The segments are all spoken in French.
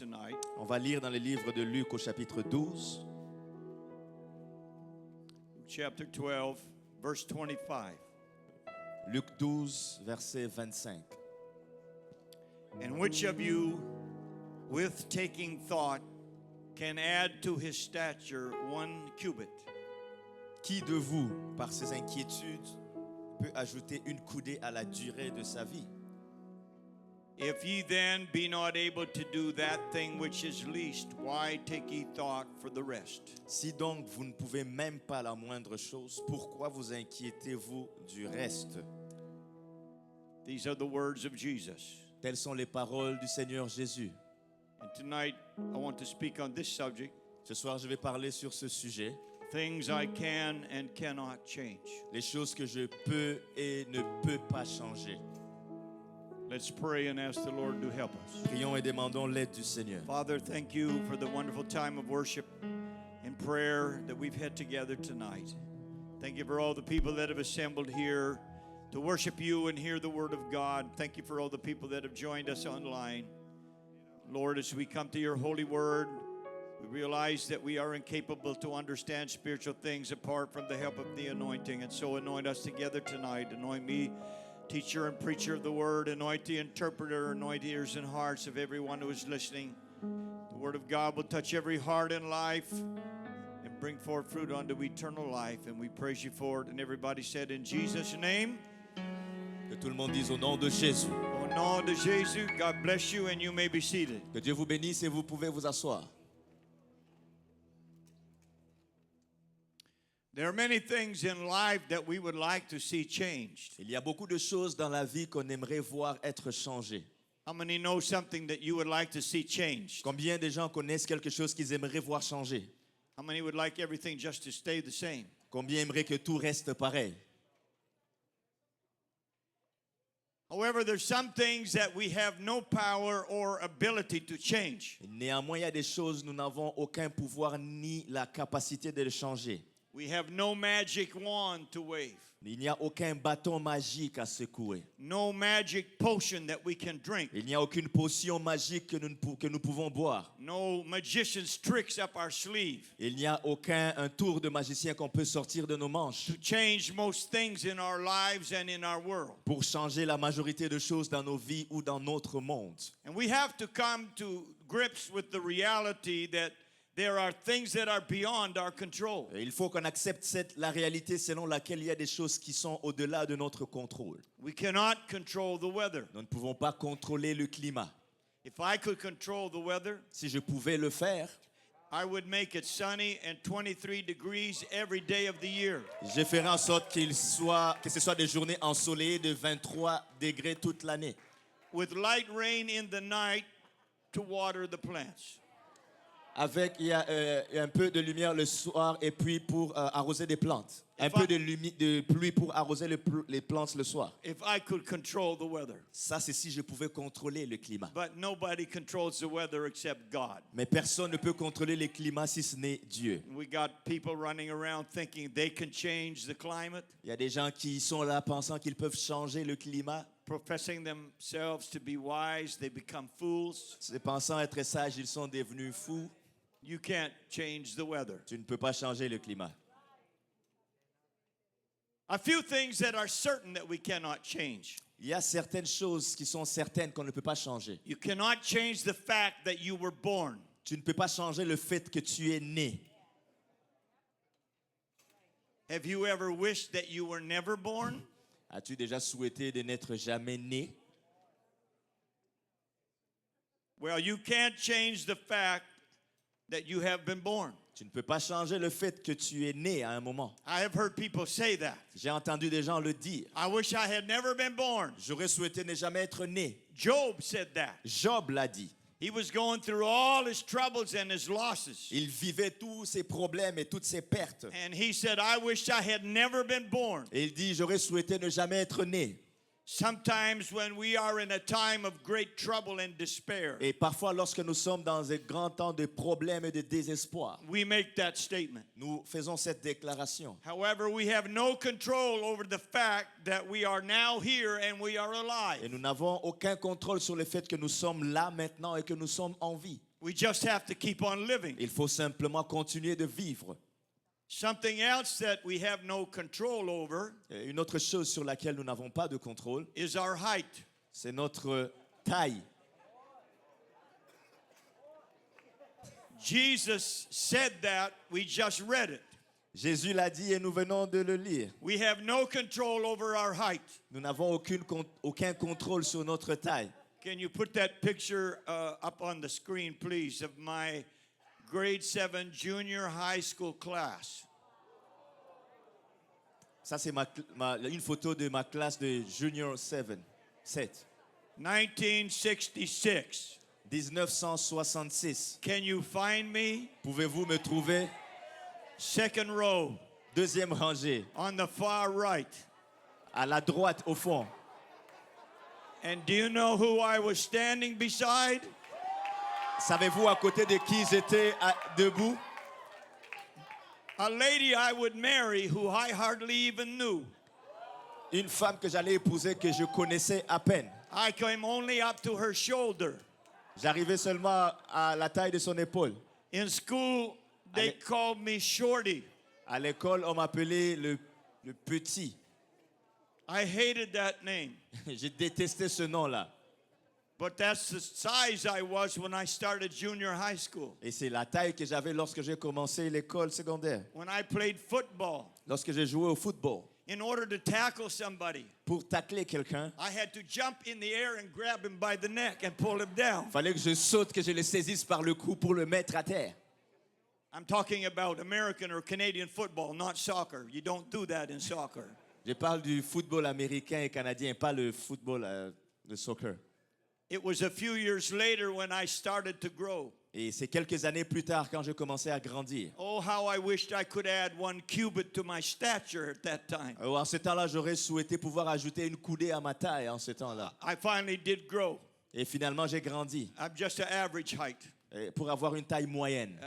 tonight. On va lire dans le livre de Luc au chapitre 12, Chapter 12, verse 25. Luc 12, verset 25. And which of you, with taking thought, can add to his stature 1 cubit? Qui de vous, par ses inquiétudes, peut ajouter une coudée à la durée de sa vie? If ye then be not able to do that thing which is least, why take ye thought for the rest? Si donc vous ne pouvez même pas la moindre chose, pourquoi vous inquiétez-vous du reste? These are the words of Jesus. Telles sont les paroles du Seigneur Jésus. And tonight, I want to speak on this subject, Ce soir, je vais parler sur ce sujet, things I can and cannot change. les choses que je peux et ne peux pas changer. Let's pray and ask the Lord to help us. Prions et demandons l'aide du Seigneur. Father, thank you for the wonderful time of worship and prayer that we've had together tonight. Thank you for all the people that have assembled here to worship you and hear the word of God. Thank you for all the people that have joined us online. Lord, as we come to your holy word, we realize that we are incapable to understand spiritual things apart from the help of the anointing. And so anoint us together tonight. Anoint me, teacher and preacher of the word. Anoint the interpreter. Anoint ears and hearts of everyone who is listening. The word of God will touch every heart and life and bring forth fruit unto eternal life. And we praise you for it. And everybody said, in Jesus' name. Que tout le monde dise au nom de Jésus. Au nom de Jésus, God bless you and you may be seated. Que Dieu vous bénisse et vous pouvez vous asseoir. There are many things in life that we would like to see changed. Il y a beaucoup de choses dans la vie qu'on aimerait voir être changées. How many know something that you would like to see changed? Combien de gens connaissent quelque chose qu'ils aimeraient voir changer? How many would like everything just to stay the same? Combien aimeraient que tout reste pareil? However, there's some things that we have no power or ability to change. Néanmoins, il y a des choses, nous n'avons aucun pouvoir ni la capacité de les changer. We have no magic wand to wave. Il n'y a aucun bâton magique à secouer. No magic potion that we can drink. Il n'y a aucune potion magique que nous pouvons boire. No magician's tricks up our sleeve Il n'y a aucun un tour de magicien qu'on peut sortir de nos manches to change most things in our lives and in our world. pour changer la majorité de choses dans nos vies ou dans notre monde. And we have to come to grips with the reality that there are things that are beyond our control. Il faut qu'on accepte la réalité selon laquelle il y a des choses qui sont au-delà de notre contrôle. We cannot control the weather. Nous ne pouvons pas contrôler le climat. If I could control the weather, Si je pouvais le faire, I would make it sunny and 23 degrees every day of the year. je ferais en sorte que ce soit des journées ensoleillées de 23 degrés toute l'année. With light rain in the night to water the plants. Avec il y a un peu de lumière le soir et puis pour arroser des plantes. Un peu de pluie pour arroser les plantes le soir. If I could control the weather. Ça, c'est si je pouvais contrôler le climat. But nobody controls the weather except God. Mais personne ne peut contrôler le climat si ce n'est Dieu. We got people running around thinking they can change the climate, Il y a des gens qui sont là pensant qu'ils peuvent changer le climat. professing themselves to be wise, they become fools. C'est pensant être sages, ils sont devenus fous. You can't change the weather. Tu ne peux pas changer le climat. A few things that are certain that we cannot change. Il y a certaines choses qui sont certaines qu'on ne peut pas changer. You cannot change the fact that you were born. Tu ne peux pas changer le fait que tu es né. Have you ever wished that you were never born? As-tu déjà souhaité de n'être jamais né? Well, you can't change the fact that you have been born. Tu ne peux pas changer le fait que tu es né à un moment. I have heard people say that. J'ai entendu des gens le dire. I wish I had never been born. J'aurais souhaité ne jamais être né. Job said that. Job l'a dit. He was going through all his troubles and his losses. Il vivait tous ses problèmes et toutes ses pertes. And he said, I wish I had never been born. Et il dit, j'aurais souhaité ne jamais être né. Sometimes when we are in a time of great trouble and despair, Et parfois, lorsque nous sommes dans un grand temps de problèmes et de désespoir, we make that statement. nous faisons cette déclaration. However, we have no control over the fact that we are now here and we are Et alive. nous n'avons aucun contrôle sur le fait que nous sommes là maintenant et que nous sommes en vie. We just have to keep on living. Il faut simplement continuer de vivre. Something else that we have no control over Et une autre chose sur laquelle nous n'avons pas de contrôle, is our height. c'est notre taille. Jesus said that, we just read it. Jésus l'a dit et nous venons de le lire. We have no control over our height. Nous n'avons aucun contrôle sur notre taille. Can you put that picture up on the screen, please, of my grade 7 junior high school class? Ça, c'est une photo de ma classe de Junior 7. 1966. 1966. Can you find me? Pouvez-vous me trouver? Second row, Deuxième rangée, on the far right. à la droite au fond. And do you know who I was standing beside? Savez-vous à côté de qui j'étais debout? A lady I would marry who I hardly even knew. Une femme que j'allais épouser que je connaissais à peine. I came only up to her shoulder. J'arrivais seulement à la taille de son épaule. In school, they Allez. called me Shorty. À l'école, on m'appelait le petit. I hated that name. J'ai détesté ce nom-là. But that's the size I was when I started junior high school. Et c'est la taille que j'avais lorsque j'ai commencé l'école secondaire. When I played football, Lorsque j'ai joué au football. in order to tackle somebody, Pour tacler quelqu'un, I had to jump in the air and grab him by the neck and pull him down. il fallait que je saute, que je le saisisse par le cou pour le mettre à terre. I'm talking about American or Canadian football, not soccer. You don't do that in soccer. Je parle du football américain et canadien, pas le football de soccer. It was a few years later when I started to grow. Et c'est quelques années plus tard quand je commençais à grandir. Oh, how I wished I could add 1 cubit to my stature at that time. En ce temps-là, j'aurais souhaité pouvoir ajouter une coudée à ma taille en ce temps-là. I finally did grow. Et finalement, j'ai grandi I'm just an average height. pour avoir une taille moyenne.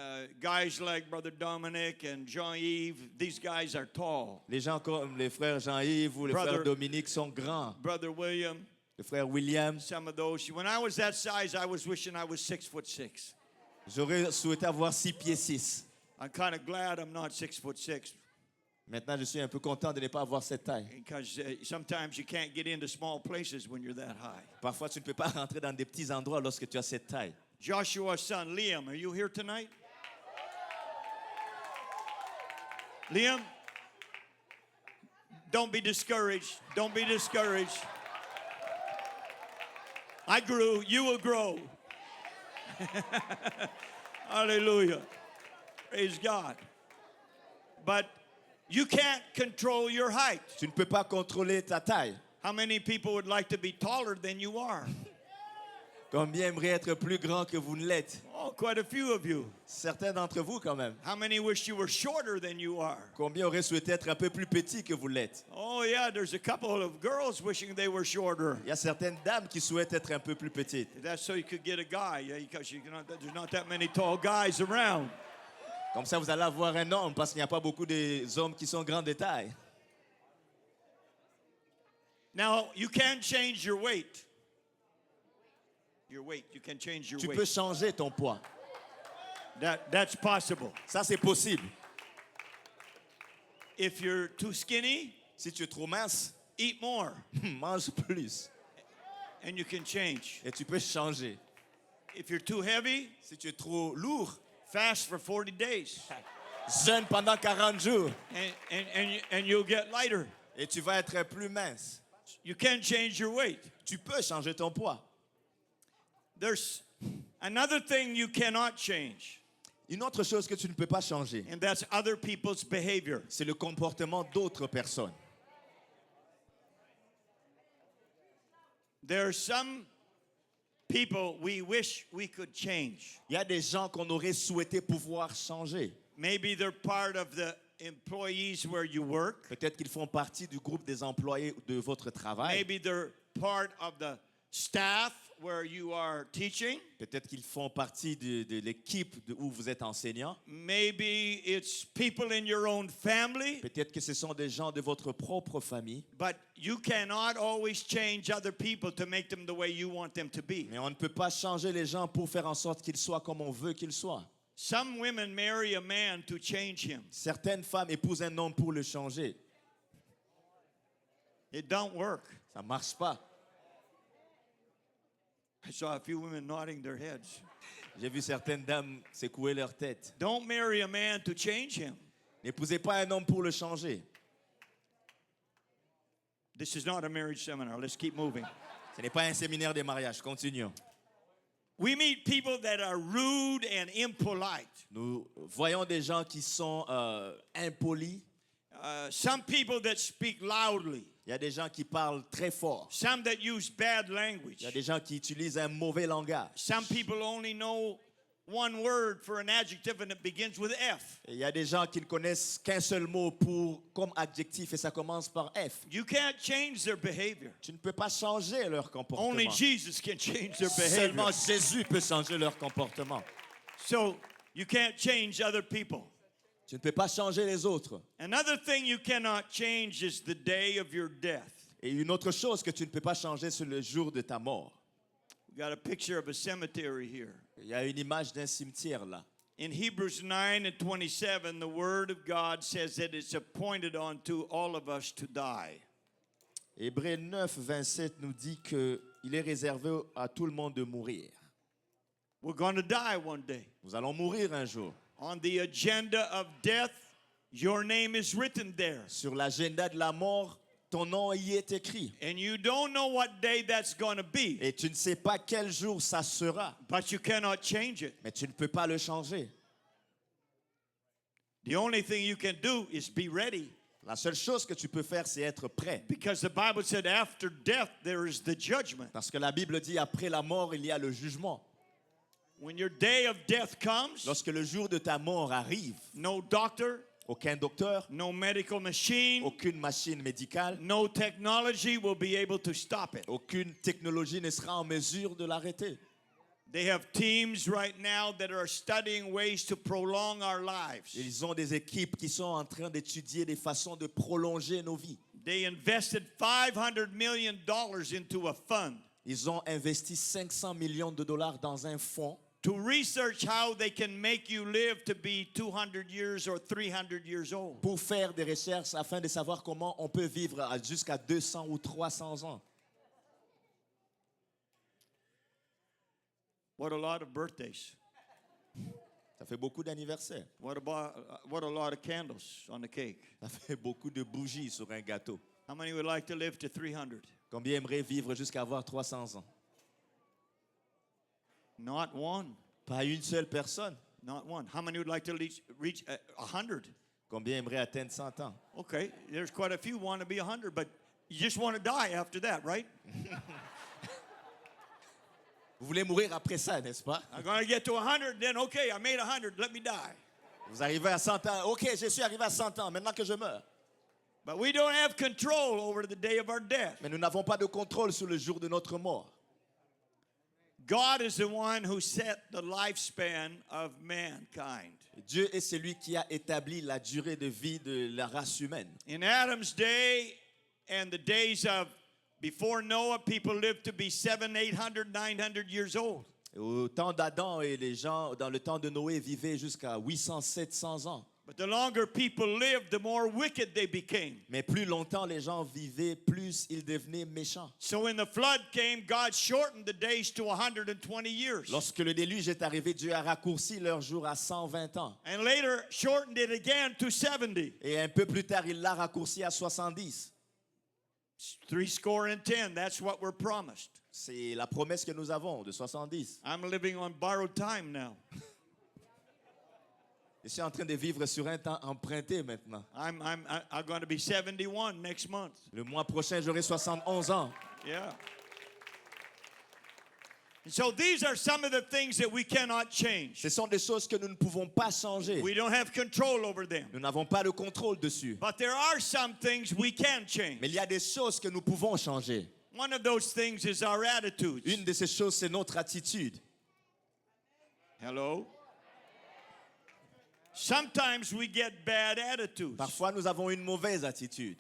Guys like Brother Dominic and Jean-Yves, these guys are tall. Les gens comme les frères Jean-Yves ou les Brother- frères Dominique sont grands. Brother William, Le frère William, some of those. When I was that size, I was wishing I was 6'6". j'aurais souhaité avoir 6 pieds 6. I'm kind of glad I'm not 6'6", Maintenant, je suis un peu content de ne pas avoir cette taille. because sometimes you can't get into small places when you're that high. Parfois, tu ne peux pas rentrer dans des petits endroits lorsque tu as cette taille. Joshua's son, Liam, are you here tonight? Liam, don't be discouraged. Don't be discouraged. I grew, you will grow. Hallelujah. Praise God. But you can't control your height. Tu ne peux pas contrôler ta taille. How many people would like to be taller than you are? Combien aimeraient être plus grand que vous ne l'êtes? Oh, quite a few of you. Certains d'entre vous, quand même. How many wish you were shorter than you are? Combien auraient souhaité être un peu plus petit que vous l'êtes? Oh, yeah, there's a couple of girls wishing they were shorter. Il y a certaines dames qui souhaitent être un peu plus petites. That's so you could get a guy, yeah, because there's not that many tall guys around. Comme ça, vous allez avoir un homme parce qu'il n'y a pas beaucoup d'hommes qui sont grands de taille. Now, you can change your weight. Your weight, you can change your Tu peux weight. changer ton poids. That's possible. Ça, c'est possible. If you're too skinny, Si tu es trop mince, eat more, mange plus. and you can change. Et tu peux changer. If you're too heavy, Si tu es trop lourd, fast for 40 days, jeûne pendant 40 jours. and you'll get lighter. Et tu vas être plus mince. You can change your weight. Tu peux changer ton poids. There's another thing you cannot change, Une autre chose que tu ne peux pas changer, and that's other people's behavior. c'est le comportement d'autres personnes. There are some people we wish we could change. Il y a des gens qu'on aurait souhaité pouvoir changer. Maybe they're part of the employees where you work. Peut-être qu'ils font partie du groupe des employés de votre travail. Maybe they're part of the staff where you are teaching. Peut-être qu'ils font partie de l'équipe où vous êtes enseignant. Maybe it's people in your own family. Peut-être que ce sont des gens de votre propre famille. But you cannot always change other people to make them the way you want them to be. Mais on ne peut pas changer les gens pour faire en sorte qu'ils soient comme on veut qu'ils soient. Some women marry a man to change him. Certaines femmes épousent un homme pour le changer. It don't work. Ça ne marche pas. I saw a few women nodding their heads. J'ai vu certaines dames secouer leur tête. Don't marry a man to change him. N'épousez pas un homme pour le changer. This is not a marriage seminar. Let's keep moving. Ce n'est pas un séminaire de mariage. Continuons. We meet people that are rude and impolite. Nous voyons des gens qui sont impolis. Some people that speak loudly. Il y a des gens qui parlent très fort. Some that use bad language. Il y a des gens qui utilisent un mauvais langage. Some people only know one word for an adjective and it begins with F. Et il y a des gens qui ne connaissent qu'un seul mot comme adjectif et ça commence par F. You can't change their behavior. Tu ne peux pas changer leur comportement. Only Jesus can change their Seulement behavior. Jésus peut changer leur comportement. So you can't change other people. Tu ne peux pas changer les autres. Another thing you cannot change is the day of your death. Et une autre chose que tu ne peux pas changer, c'est le jour de ta mort. We got a picture of a cemetery here. Il y a une image d'un cimetière là. In Hebrews 9:27, the Word of God says that it's appointed unto all of us to die. Hébreux 9, 27 nous dit qu'il est réservé à tout le monde de mourir. We're going to die one day. Nous allons mourir un jour. On the agenda of death, your name is written there. Sur l'agenda de la mort, ton nom y est écrit. And you don't know what day that's going to be, Et tu ne sais pas quel jour ça sera. but you cannot change it. Mais tu ne peux pas le changer. The only thing you can do is be ready. La seule chose que tu peux faire, c'est être prêt. Because the Bible said after death there is the judgment. Parce que la Bible dit, après la mort, il y a le jugement. When your day of death comes, Lorsque le jour de ta mort arrive, no doctor, aucun docteur, no medical machine, aucune machine médicale, no technology will be able to stop it. aucune technologie ne sera en mesure de l'arrêter. They have teams right now that are studying ways to prolong our lives. Ils ont des équipes qui sont en train d'étudier des façons de prolonger nos vies. They invested $500 million into a fund Ils ont investi 500 millions de dollars dans un fonds to research how they can make you live to be 200 years or 300 years old. pour faire des recherches afin de savoir comment on peut vivre jusqu'à 200 ou 300 ans. What a lot of birthdays. Ça fait beaucoup d'anniversaires. What a lot of candles on the cake. Ça fait beaucoup de bougies sur un gâteau. How many would like to live to 300? Combien aimeraient vivre jusqu'à avoir 300 ans? Not one. Pas une seule personne. Not one. How many would like to reach 100? Combien aimeraient atteindre 100 ans? Okay, there's quite a few want to be 100, but you just want to die after that, right? Vous voulez mourir après ça, n'est-ce pas? I'm going to get to 100, then okay, I made 100, let me die. Vous arrivez à 100 ans. OK, je suis arrivé à 100 ans, maintenant que je meurs. But we don't have control over the day of our death. Mais nous n'avons pas de contrôle sur le jour de notre mort. God is the one who set the lifespan of mankind. Dieu est celui qui a établi la durée de vie de la race humaine. In Adam's day and the days of before Noah, people lived to be 700, 800, 900 years old. Au temps d'Adam et les gens, dans le temps de Noé, vivaient jusqu'à 800, 700 ans. But the longer people lived, the more wicked they became. Mais plus longtemps les gens vivaient, plus ils devenaient méchants. So when the flood came, God shortened the days to 120 years. Lorsque le déluge est arrivé, Dieu a raccourci leurs jours à 120 ans. And later shortened it again to 70. Et un peu plus tard, il l'a raccourci à 70. 70, that's what we're promised. C'est la promesse que nous avons de 70. I'm living on borrowed time now. Je suis en train de vivre sur un temps emprunté maintenant. I'm going to be 71 next month. Le mois prochain, j'aurai 71 ans. Yeah. And so these are some of the things that we cannot change. Ce sont des choses que nous ne pouvons pas changer. We don't have control over them. Nous n'avons pas de contrôle dessus. But there are some things we can change. Mais il y a des choses que nous pouvons changer. One of those things is our attitudes. Une de ces choses, c'est notre attitude. Hello? Sometimes we get bad attitudes. Parfois, nous avons une mauvaise attitude.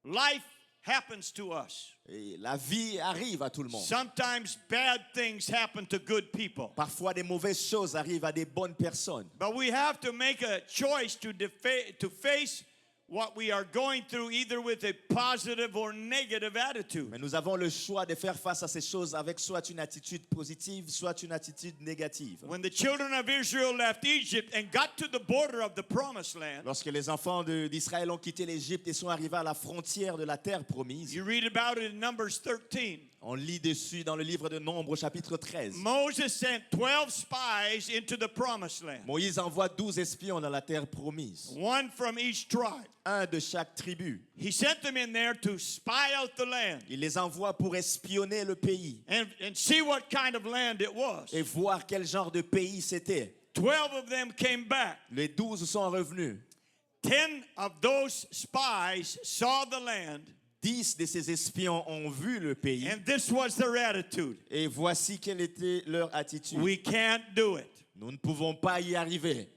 Life happens to us. Et la vie arrive à tout le monde. Sometimes bad things happen to good people. Parfois, des mauvaises choses arrivent à des bonnes personnes. But we have to make a choice to face what we are going through either with a positive or negative attitude. Mais nous avons le choix de faire face à ces choses avec soit une attitude positive, soit une attitude négative. When the children of Israel left Egypt and got to the border of the promised land, Lorsque les enfants d'Israël ont quitté l'Égypte et sont arrivés à la frontière de la terre promise, you read about it in Numbers 13. on lit dessus dans le livre de Nombres au chapitre 13. Moses sent 12 spies into the promised land, Moïse envoie 12 espions dans la terre promise, one from each tribe. un de chaque tribu. He sent them in there to spy out the land Il les envoie pour espionner le pays and see what kind of land it was. et voir quel genre de pays c'était. 12 of them came back. Les 12 sont revenus. 10 of those spies saw the land, 10 de ces espions ont vu le pays and this was their attitude. et voici quelle était leur attitude. We can't do it. Nous ne pouvons pas y arriver.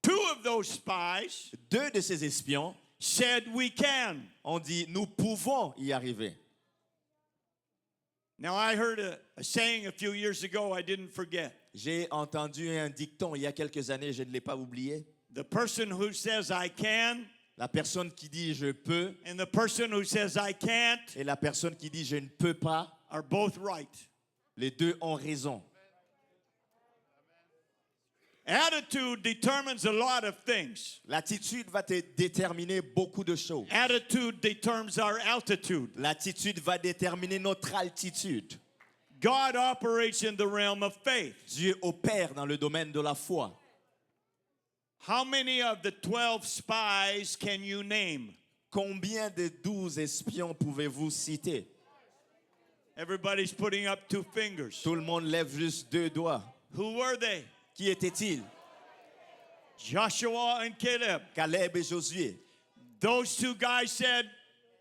2 of those spies 2 de ces espions said, we can. ont dit, nous pouvons y arriver. Now, I heard a saying a few years ago I didn't forget. J'ai entendu un dicton il y a quelques années, je ne l'ai pas oublié. The person who says I can La personne qui dit je peux and the person who says I can't et la personne qui dit je ne peux pas, are both right. les deux ont raison. Attitude determines a lot of things. L'attitude va te déterminer beaucoup de choses. Attitude determines our altitude. L'attitude va déterminer notre altitude. God operates in the realm of faith. Dieu opère dans le domaine de la foi. How many of the 12 spies can you name? Combien de 12 espions pouvez-vous citer? Everybody's putting up 2 fingers. Tout le monde lève juste 2 doigts. Who were they? Qui était-il? Joshua and Caleb. Caleb et Josué. Those 2 guys said,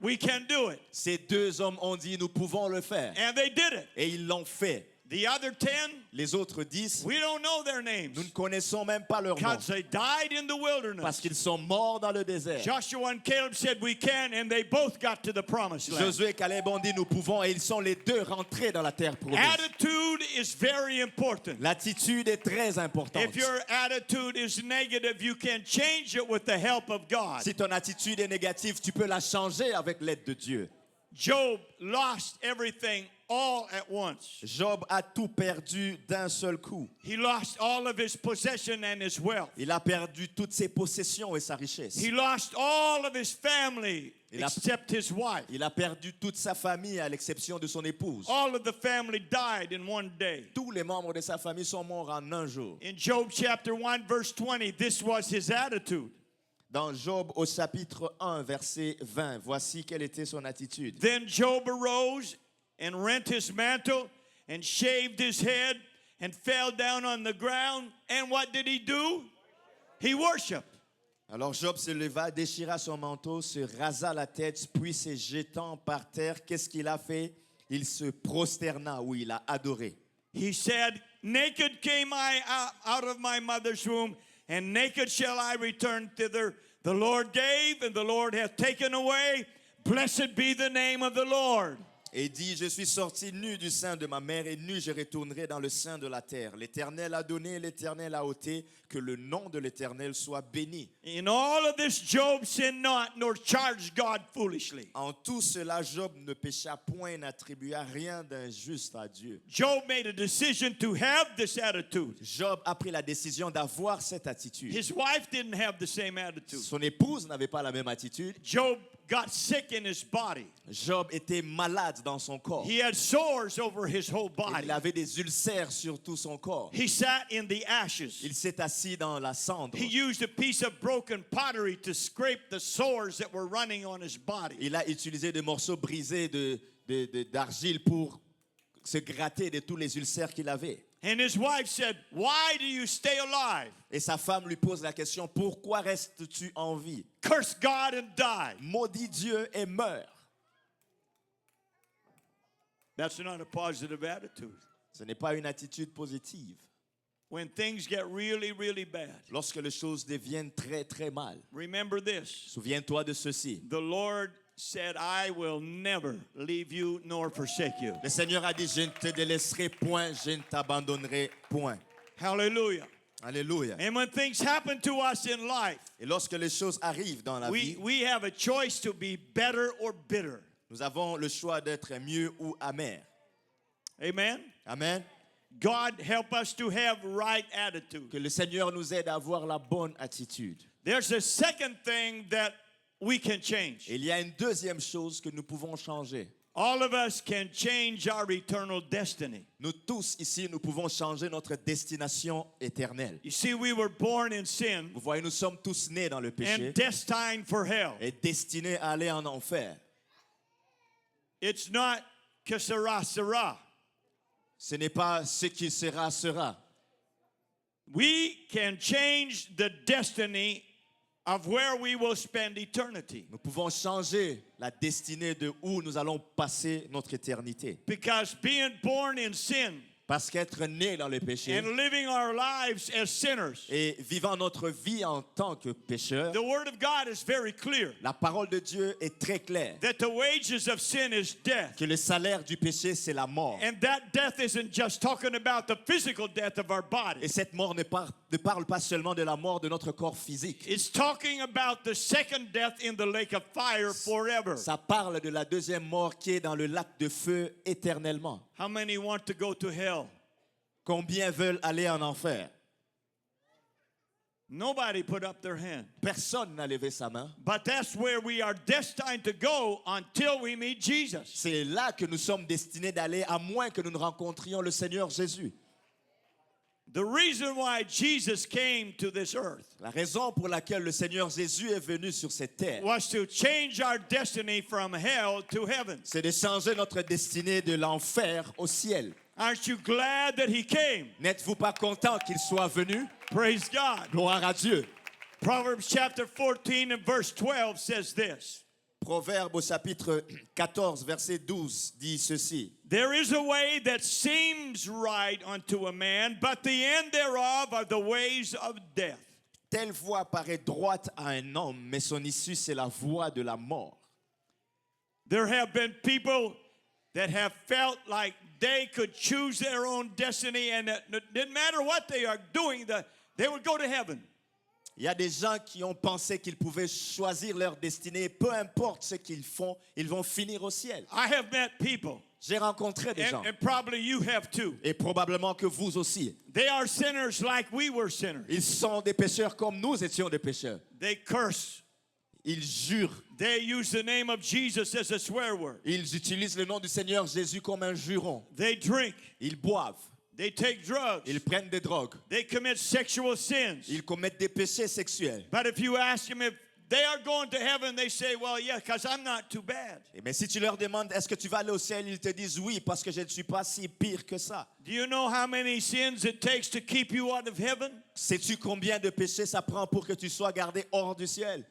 we can do it. Ces 2 hommes ont dit nous pouvons le faire. And they did it. Et ils l'ont fait. The other 10, Les autres 10, we don't know their names nous ne connaissons même pas leur nom because they died in the wilderness. parce qu'ils sont morts dans le désert. Joshua and Caleb said we can, and they both got to the promised land. Josué et Caleb ont dit nous pouvons et ils sont les deux rentrés dans la terre promise. Attitude is very important. L'attitude est très importante. If your attitude is negative, you can change it with the help of God. Si ton attitude est négative, tu peux la changer avec l'aide de Dieu. Job lost everything all at once. Job a tout perdu d'un seul coup. He lost all of his possession and his wealth. Il a perdu toutes ses possessions et sa richesse. He lost all of his family Il a- except his wife. Il a perdu toute sa famille à l'exception de son épouse. All of the family died in one day. Tous les membres de sa famille sont morts en un jour. In Job chapter 1 verse 20, this was his attitude. Dans Job au chapitre 1 verset 20, voici quelle était son attitude. Then Job arose and rent his mantle and shaved his head and fell down on the ground. And what did he do? He worshiped. Alors Job se leva, déchira son manteau, se rasa la tête, puis se jetant par terre, qu'est-ce qu'il a fait? Il se prosterna ou il a adoré. He said, naked came I out of my mother's womb, and naked shall I return thither. The Lord gave, and the Lord hath taken away. Blessed be the name of the Lord. Et dit, je suis sorti nu du sein de ma mère et nu je retournerai dans le sein de la terre. L'Éternel a donné, l'Éternel a ôté, que le nom de l'Éternel soit béni. In all of this, Job sinned not, nor charged God foolishly. En tout cela, Job ne pécha point, n'attribua rien d'injuste à Dieu. Job made a decision to have this attitude. Job a pris la décision d'avoir cette attitude. His wife didn't have the same attitude. Son épouse n'avait pas la même attitude. Job got sick in his body. Job était malade dans son corps. He had sores over his whole body. Il avait des ulcères sur tout son corps. He sat in the ashes. Il s'est assis dans la cendre. He used a piece of broken pottery to scrape the sores that were running on his body. Il a utilisé des morceaux brisés d'argile pour se gratter de tous les ulcères qu'il avait. And his wife said, "Why do you stay alive? Et sa femme lui pose la question, pourquoi restes-tu en vie? Curse God and die." Maudis Dieu et meurs. That's not a positive attitude. Ce n'est pas une attitude positive. When things get really, really bad, Lorsque les choses deviennent très, très mal, remember this. souviens-toi de ceci. The Lord said, I will never leave you nor forsake you. Le Seigneur a dit, je ne te délaisserai point, je ne t'abandonnerai point. Hallelujah. Alléluia. And when things happen to us in life, Et lorsque les choses arrivent dans la vie, we have a choice to be better or bitter. nous avons le choix d'être mieux ou amer. Amen. Amen. God help us to have right attitude. Que le Seigneur nous aide à avoir la bonne attitude. There's a second thing that we can change. Et il y a une deuxième chose que nous pouvons changer. All of us can change our eternal destiny. Nous tous ici, nous pouvons changer notre destination éternelle. You see, we were born in sin Vous voyez, nous sommes tous nés dans le péché and destined for hell. et destinés à aller en enfer. It's not que sera, sera. Ce n'est pas ce qui sera, sera. We can change the destiny of where we will spend eternity. Nous pouvons changer la destinée de où nous allons passer notre éternité. Because being born in sin Parce qu'être né dans le péché and living our lives as sinners, et vivant notre vie en tant que pécheur, the Word of God is very clear la parole de Dieu est très claire. that the wages of sin is death. Que le salaire du péché, c'est la mort. And that death isn't just talking about the physical death of our Et body. cette mort ne parle pas seulement de la mort de notre corps physique. It's talking about the second death in the lake of fire forever. Ça parle de la deuxième mort qui est dans le lac de feu éternellement. How many want to go to hell? Combien veulent aller en enfer? Nobody put up their hand. Personne n'a levé sa main. But that's where we are destined to go until we meet Jesus. C'est là que nous sommes destinés d'aller, à moins que nous ne rencontrions le Seigneur Jésus. The reason why Jesus came to this earth La raison pour laquelle le Seigneur Jésus est venu sur cette terre, was to change our destiny from hell to heaven. c'est de changer notre destinée de l'enfer au ciel. Aren't you glad that he came? N'êtes-vous pas content qu'il soit venu? Praise God. Gloire à Dieu. Proverbs chapter 14 and verse 12 says this. Proverbe au chapitre 14, verset 12 dit ceci. There is a way that seems right unto a man, but the end thereof are the ways of death. Telle voie paraît droite à un homme, mais son issue, c'est la voie de la mort. There have been people that have felt like they could choose their own destiny, and it didn't matter what they are doing, they would go to heaven. Il y a des gens qui ont pensé qu'ils pouvaient choisir leur destinée. Peu importe ce qu'ils font, ils vont finir au ciel. I have met people, J'ai rencontré des gens, and probably you have too. et probablement que vous aussi. They are sinners like we were sinners. Ils sont des pécheurs comme nous étions des pécheurs. They curse. Ils jurent. They use the name of Jesus as a swear word. Ils utilisent le nom du Seigneur Jésus comme un juron. They drink. Ils boivent. They take drugs. Ils prennent des drogues. They commit sexual sins. Ils commettent des péchés sexuels. But if you ask them if they are going to heaven, they say, well, yeah, because I'm not too bad. Mais si tu leur demandes, est-ce que tu vas aller au ciel, ils te disent oui, parce que je ne suis pas si pire que ça. Do you know how many sins it takes to keep you out of heaven? Sais-tu combien de péchés ça prend pour que tu sois gardé hors du ciel?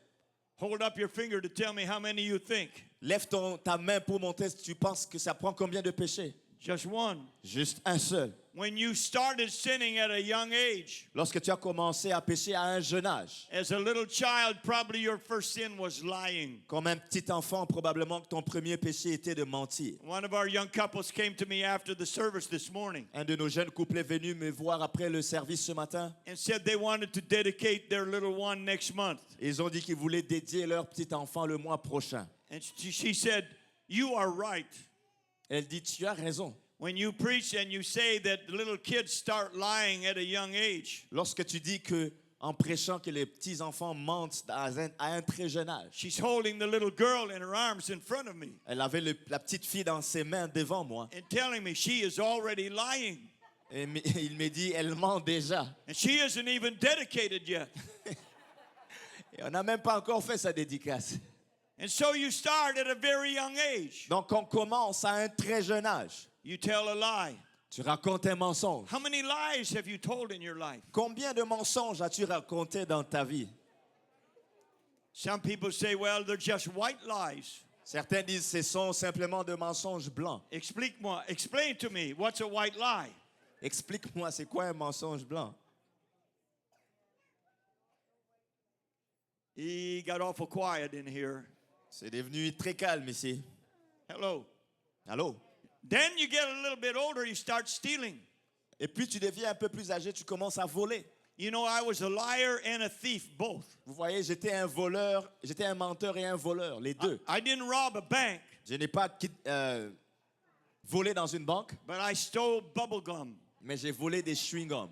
Hold up your finger to tell me how many you think. Lève ta main pour montrer si tu penses que ça prend combien de péchés? Just one. Juste un seul. When you started sinning at a young age, Lorsque tu as commencé à pécher à un jeune âge, as a little child, probably your first sin was lying. comme un petit enfant, probablement que ton premier péché était de mentir. One of our young couples came to me after the service this morning Un de nos jeunes couples est venu me voir après le service ce matin. and said they wanted to dedicate their little one next month. Ils ont dit qu'ils voulaient dédier leur petit enfant le mois prochain. And she said, you are right. Elle dit, tu as raison. When you preach and you say that the little kids start lying at a young age, Lorsque tu dis que, en prêchant que les petits enfants mentent à un très jeune âge, she's holding the little girl in her arms in front of me elle avait la petite fille dans ses mains devant moi. and telling me she is already lying. Et il me dit, elle ment déjà. And she isn't even dedicated yet. Et on n'a même pas encore fait sa dédicace. And so you start at a very young age. Donc on commence à un très jeune âge. You tell a lie. Tu racontes un mensonge. How many lies have you told in your life? Combien de mensonges as-tu raconté dans ta vie? Some people say, well, they're just white lies. Certains disent ce sont simplement de mensonges blancs. Explain to me, what's a white lie? Explique-moi, c'est quoi un mensonge blanc? He got awful quiet in here. C'est devenu très calme ici. Hello. Allô? Then you get a little bit older, you start stealing. Et puis tu deviens un peu plus âgé, tu commences à voler. You know, I was a liar and a thief, both. Vous voyez, j'étais un voleur, j'étais un menteur et un voleur, les deux. I didn't rob a bank, Je n'ai pas volé dans une banque, but I stole bubble gum. mais j'ai volé des chewing-gums.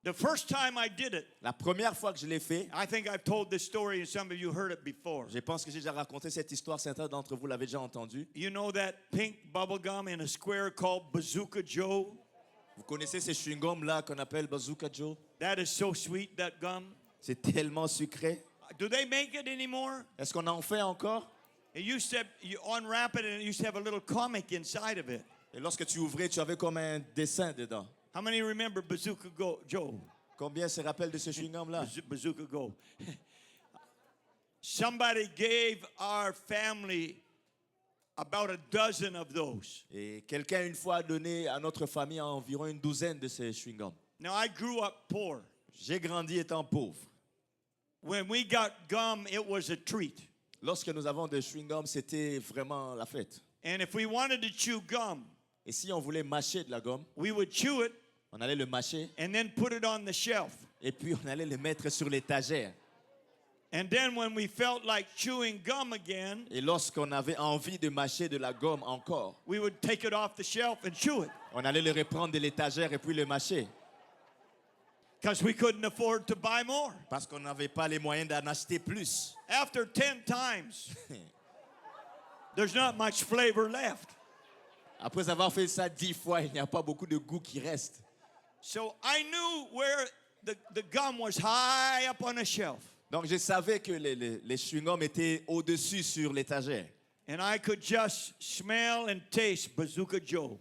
The first time I did it, La première fois que je l'ai fait, I think I've told this story and some of you heard it before. je pense que j'ai déjà raconté cette histoire, certains d'entre vous l'avaient déjà entendue. You know that pink bubble gum in a square called Bazooka Joe? Vous connaissez ces chewing-gums-là qu'on appelle Bazooka Joe? That is so sweet, that gum. C'est tellement sucré. Do they make it anymore? Est-ce qu'on en fait encore? It used to, you unwrap it and it used to have a little comic inside of it. Et lorsque tu ouvrais, tu avais comme un dessin dedans. How many remember Bazooka Joe? Combien se rappellent de ce chewing-gum-là? Bazooka Go. Somebody gave our family about a dozen of those. Et quelqu'un une fois a donné à notre famille environ une douzaine de ces chewing-gums. Now I grew up poor. J'ai grandi étant pauvre. When we got gum, it was a treat. Lorsque nous avons des chewing-gums, c'était vraiment la fête. And if we wanted to chew gum, Et si on voulait mâcher de la gomme, we would chew it on allait le mâcher and then put it on the shelf. et puis on allait le mettre sur l'étagère. And then when we felt like chewing gum again, Et lorsqu'on avait envie de mâcher de la gomme encore, we would take it off the shelf and chew it on allait le reprendre de l'étagère et puis le mâcher. because we couldn't afford to buy more. Parce qu'on n'avait pas les moyens d'en acheter plus. After 10 times, there's not much flavor left. Après avoir fait ça 10 fois, il n'y a pas beaucoup de goût qui reste. So I knew where the gum was high up on a shelf. Donc je savais que les chewing-gums étaient au-dessus sur l'étagère. And I could just smell and taste Bazooka Joe.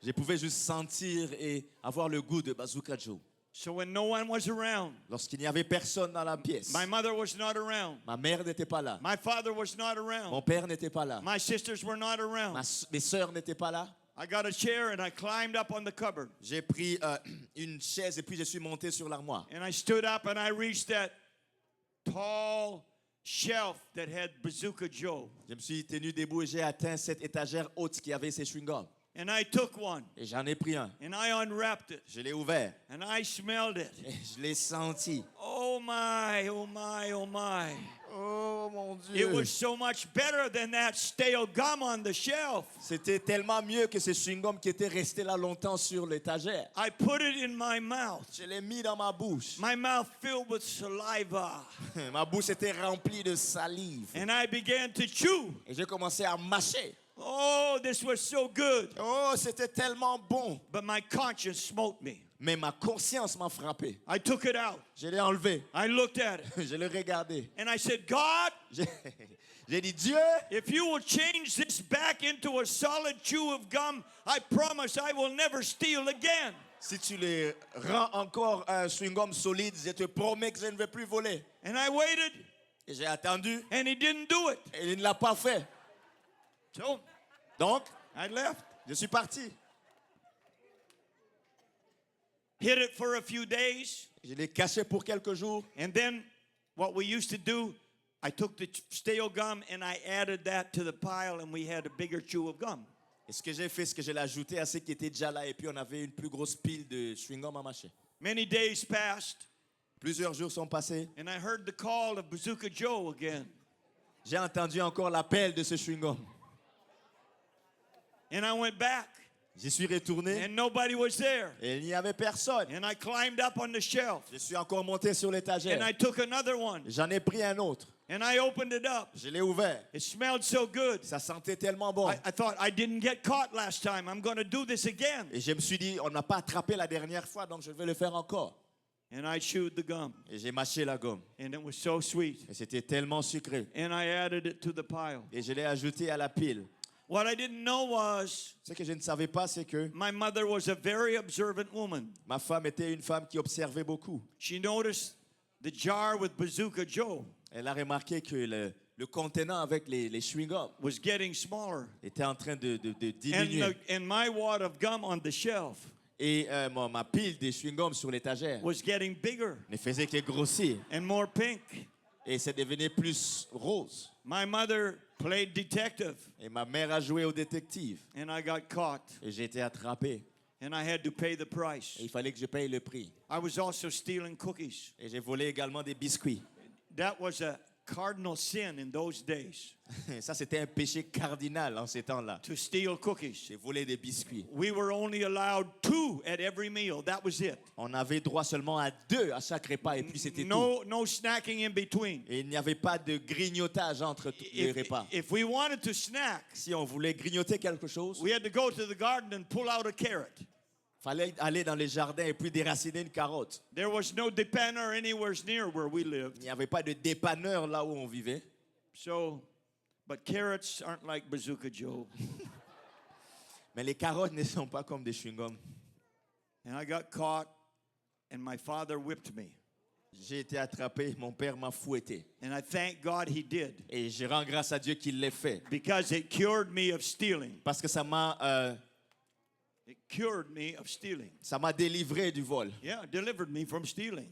Je pouvais juste sentir et avoir le goût de Bazooka Joe. So when no one was around, Lorsqu'il n'y avait personne dans la pièce, my mother was not around, ma mère n'était pas là, my father was not mon around, père n'était pas là, my sisters were not around, mes sœurs n'étaient pas là. I got a chair and I climbed up on the cupboard. J'ai pris une chaise et puis je suis monté sur l'armoire. And I stood up and I reached that tall shelf that had Bazooka Joe. Je me suis tenu debout et j'ai atteint cette étagère haute qui avait ces chewing-gums. And I took one Et j'en ai pris un. and I unwrapped it Je l'ai ouvert and I smelled it. et je l'ai senti. Oh my, oh my, oh my. Oh mon It Dieu! was so much better than that stale gum on the shelf. C'était tellement mieux que ces chewing-gums qui étaient restés là longtemps sur l'étagère. I put it in my mouth. Je l'ai mis dans ma bouche. My mouth filled with saliva. Ma bouche était remplie de salive. And I began to chew. Et j'ai commencé à mâcher. Oh, this was so good. Oh, c'était tellement bon. But my conscience smote me. Mais ma conscience m'a frappé. I took it out. Je l'ai enlevé. I looked at it. Je l'ai regardé. And I said, God, J'ai j'ai dit, Dieu, if you will change this back into a solid chew of gum, I promise I will never steal again. si tu le rends encore un chewing-gum solide, je te promets que je ne vais plus voler. And I waited, Et j'ai attendu and he didn't do it. et il ne l'a pas fait. So Donc, I left, je suis parti. hid it for a few days, Je l'ai caché pour quelques jours. and then what we used to do, I took the stale gum and I added that to the pile, and we had a bigger chew of gum. Et ce que j'ai fait, c'est que je l'ai ajouté à ce qui était déjà là et puis on avait une plus grosse pile de chewing-gum à mâcher. Many days passed, Plusieurs jours sont passés. and I heard the call of Bazooka Joe again. J'ai entendu encore l'appel de ce chewing-gum. And I went back, J'y suis retourné and nobody was there. et il n'y avait personne. And I climbed up on the shelf, Je suis encore monté sur and l'étagère. I took another one, J'en ai pris un autre. and I opened it up. Je l'ai ouvert. It smelled so good. Ça sentait tellement bon. I thought, I didn't get caught last time. I'm going to do this again. Et je me suis dit, on n'a pas attrapé la dernière fois, donc je vais le faire encore. And I chewed the gum, Et j'ai mâché la gomme. and it was so sweet. Et c'était tellement sucré. And I added it to the pile. Et je l'ai ajouté à la pile. What I didn't know was Ce que je ne savais pas, c'est que my mother was a very observant woman. ma femme était une femme qui observait beaucoup. She noticed the jar with Bazooka Joe. Elle a remarqué que le contenant avec les chewing-gums was getting smaller. était en train de And, diminuer. and my wad of gum on the shelf Et ma pile de chewing-gums sur l'étagère was getting bigger ne faisait que grossir. and more pink. Et c'est devenu plus rose. My mother played detective, Et ma mère a joué au détective. and I got caught, Et j'ai été attrapé. and I had to pay the price. Et il fallait que je paye le prix. I was also stealing cookies. Et j'ai volé également des biscuits. That was a cardinal sin in those days, Ça, c'était un péché cardinal en ces temps-là. to steal cookies. J'ai volé des biscuits. We were only allowed 2 at every meal. That was it. On avait droit seulement à 2 à chaque repas et puis c'était tout. No snacking in between. Et il n'y avait pas de grignotage entre les If, repas. if we wanted to snack, Si on voulait grignoter quelque chose, we had to go to the garden and pull out a carrot. fallait aller dans les jardins et puis déraciner une carotte. There was no dépanneur anywhere near where we lived. Il n'y avait pas de dépanneur là où on vivait. So, but carrots aren't like Bazooka Joe. Mais les carottes ne sont pas comme des chewing-gums. And I got caught, and my father whipped me. J'ai été attrapé, mon père m'a fouetté. And I thank God he did, Et je rends grâce à Dieu qu'il l'ait fait. because it cured me of stealing. Parce que It cured me of stealing. ça m'a délivré du vol. Yeah, it delivered me from stealing.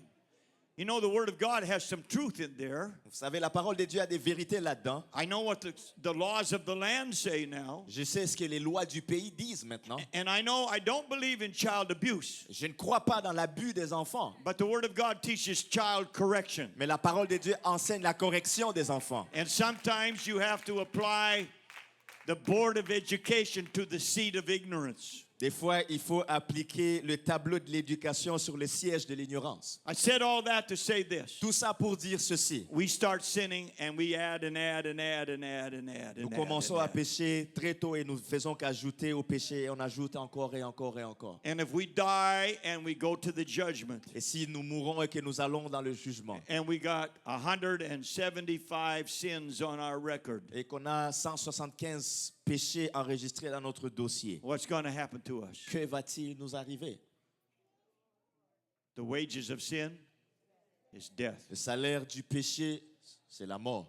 You know, the Word of God has some truth in there. Vous savez, la parole de Dieu a des vérités là-dedans. I know what the laws of the land say now. Je sais ce que les lois du pays disent maintenant. And I know I don't believe in child abuse. Je ne crois pas dans l'abus des enfants. But the Word of God teaches child correction. Mais la parole de Dieu enseigne la correction des enfants. And sometimes you have to apply the Board of Education to the seat of ignorance. Des fois, il faut appliquer le tableau de l'éducation sur le siège de l'ignorance. I said all that to say this. Tout ça pour dire ceci. We start sinning and we add and add and add and add and add. Nous And commençons add à and add. pécher très tôt et nous faisons qu'ajouter au péché et on ajoute encore et encore et encore. And if we die and we go to the judgment, Et si nous mourons et que nous allons dans le jugement and we got 175 sins on our record, et qu'on a 175 péchés enregistrés dans notre dossier, what's going to happen to us? que va-t-il nous arriver? The wages of sin is death. Le salaire du péché, c'est la mort.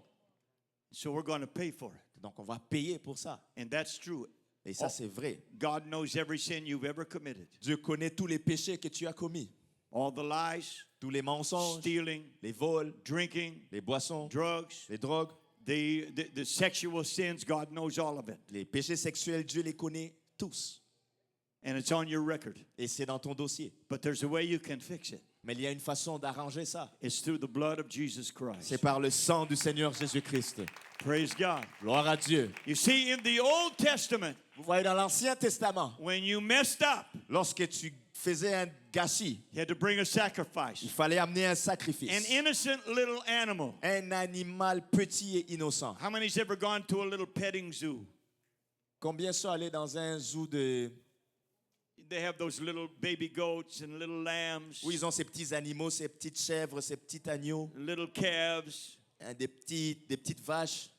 So we're going to pay for it. Donc on va payer pour ça. And that's true. Et ça, c'est vrai. God knows every sin you've ever committed. Dieu connaît tous les péchés que tu as commis. All the lies, Tous les mensonges, stealing, les vols, drinking, les boissons, drugs, les drogues, the sexual sins, God knows all of it. les péchés sexuels, Dieu les connaît tous. And it's on your record. Et c'est dans ton dossier. But there's a way you can fix it. Mais il y a une façon d'arranger ça. It's through the blood of Jesus Christ. C'est par le sang du Seigneur Jésus-Christ. Praise God. Gloire à Dieu. You see, in the Old Testament, Vous voyez dans l'Ancien Testament, when you messed up, lorsque tu faisais un gâchis, you had to bring a il sacrifice. fallait amener un sacrifice. An innocent little animal. Un animal petit et innocent. How many's ever gone to a little petting zoo? Combien sont allés dans un zoo de... They have those little baby goats and little lambs, où ils ont ces petits animaux, ces petites chèvres, ces petits agneaux, little calves. hein, des petites vaches.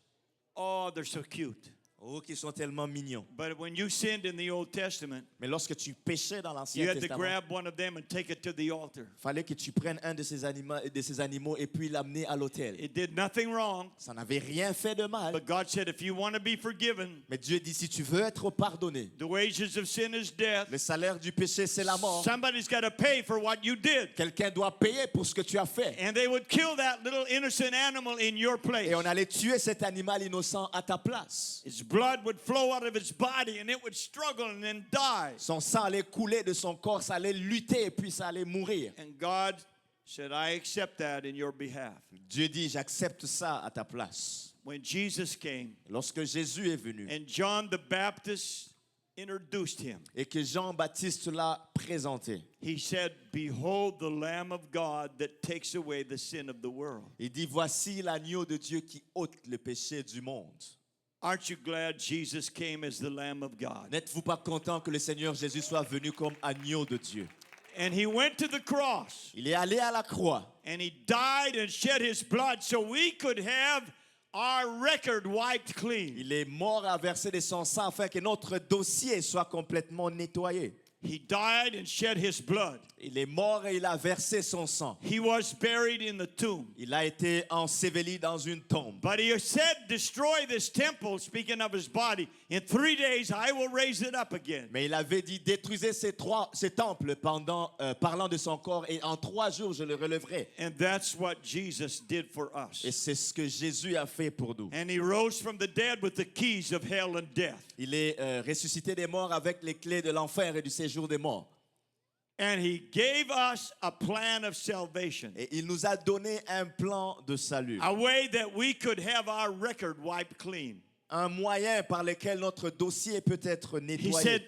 Oh, they're so cute. Oh, qui sont tellement mignons. But when you sinned in the Old Testament, Mais lorsque tu péchais dans you l'Ancien had to Testament, grab one of them and take it to the altar. fallait que tu prennes un de ces animaux et puis l'amener à l'autel. It did nothing wrong, Ça n'avait rien fait de mal. but God said, if you want to be forgiven, Mais Dieu dit, si tu veux être pardonné, the wages of sin is death. le salaire du péché, c'est la mort. Somebody's got to pay for what you did. Quelqu'un doit payer pour ce que tu as fait. And they would kill that little innocent animal in your place. Et on allait tuer cet animal innocent à ta place. Its blood would flow out of its body and it would struggle and then die. Son sang allait couler de son corps, ça allait lutter et puis ça allait mourir. And God said, I accept that in your behalf. Dieu dit, j'accepte ça à ta place. When Jesus came Lorsque Jésus est venu and John the Baptist introduced him, et que Jean-Baptiste l'a présenté, he said, behold the Lamb of God that takes away the sin of the world. il dit, voici l'agneau de Dieu qui ôte le péché du monde. Aren't you glad Jesus came as the Lamb of God? N'êtes-vous pas content que le Seigneur Jésus soit venu comme agneau de Dieu? And he went to the cross Il est allé à la croix and he died and shed his blood so we could have our record wiped clean. Il est mort à verser de son sang afin que notre dossier soit complètement nettoyé. He died and shed his blood. Il est mort et il a versé son sang. He was buried in the tomb. Il a été enseveli dans une tombe. But he said, destroy this temple, speaking of his body. In 3 days, I will raise it up again. Mais il avait dit, détruisez ces temples parlant de son corps, et en 3 jours, je le relèverai. And that's what Jesus did for us. Et c'est ce que Jésus a fait pour nous. And he rose from the dead with the keys of hell and death. Il est ressuscité des morts avec les clés de l'enfer et du séjour des morts. And he gave us a plan of salvation. Et il nous a donné un plan de salut. A way that we could have our record wiped clean. Un moyen par lequel notre dossier peut être He nettoyé. said,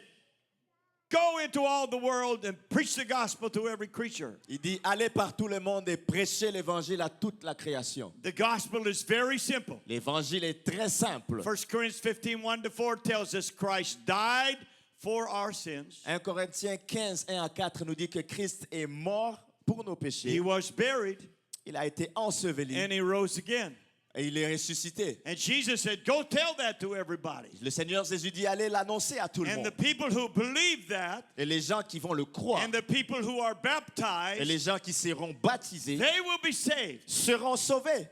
go into all the world and preach the gospel to every creature. Il dit, allez par tout le monde et prêchez l'évangile à toute la création. The gospel is very simple. L'évangile est très simple. 1 Corinthians 15, 1-4 tells us Christ died for our sins. 1 Corinthiens 15, 1 à 4 nous dit que Christ est mort pour nos He péchés. was buried Il a été enseveli and he rose again. et il est ressuscité. And Jesus said, go tell that to everybody. Le Seigneur Jésus dit, allez l'annoncer à tout le And the monde. people who believe that Et les gens qui vont le croire and the people who are et baptized, les gens qui seront baptisés they will be saved. seront sauvés.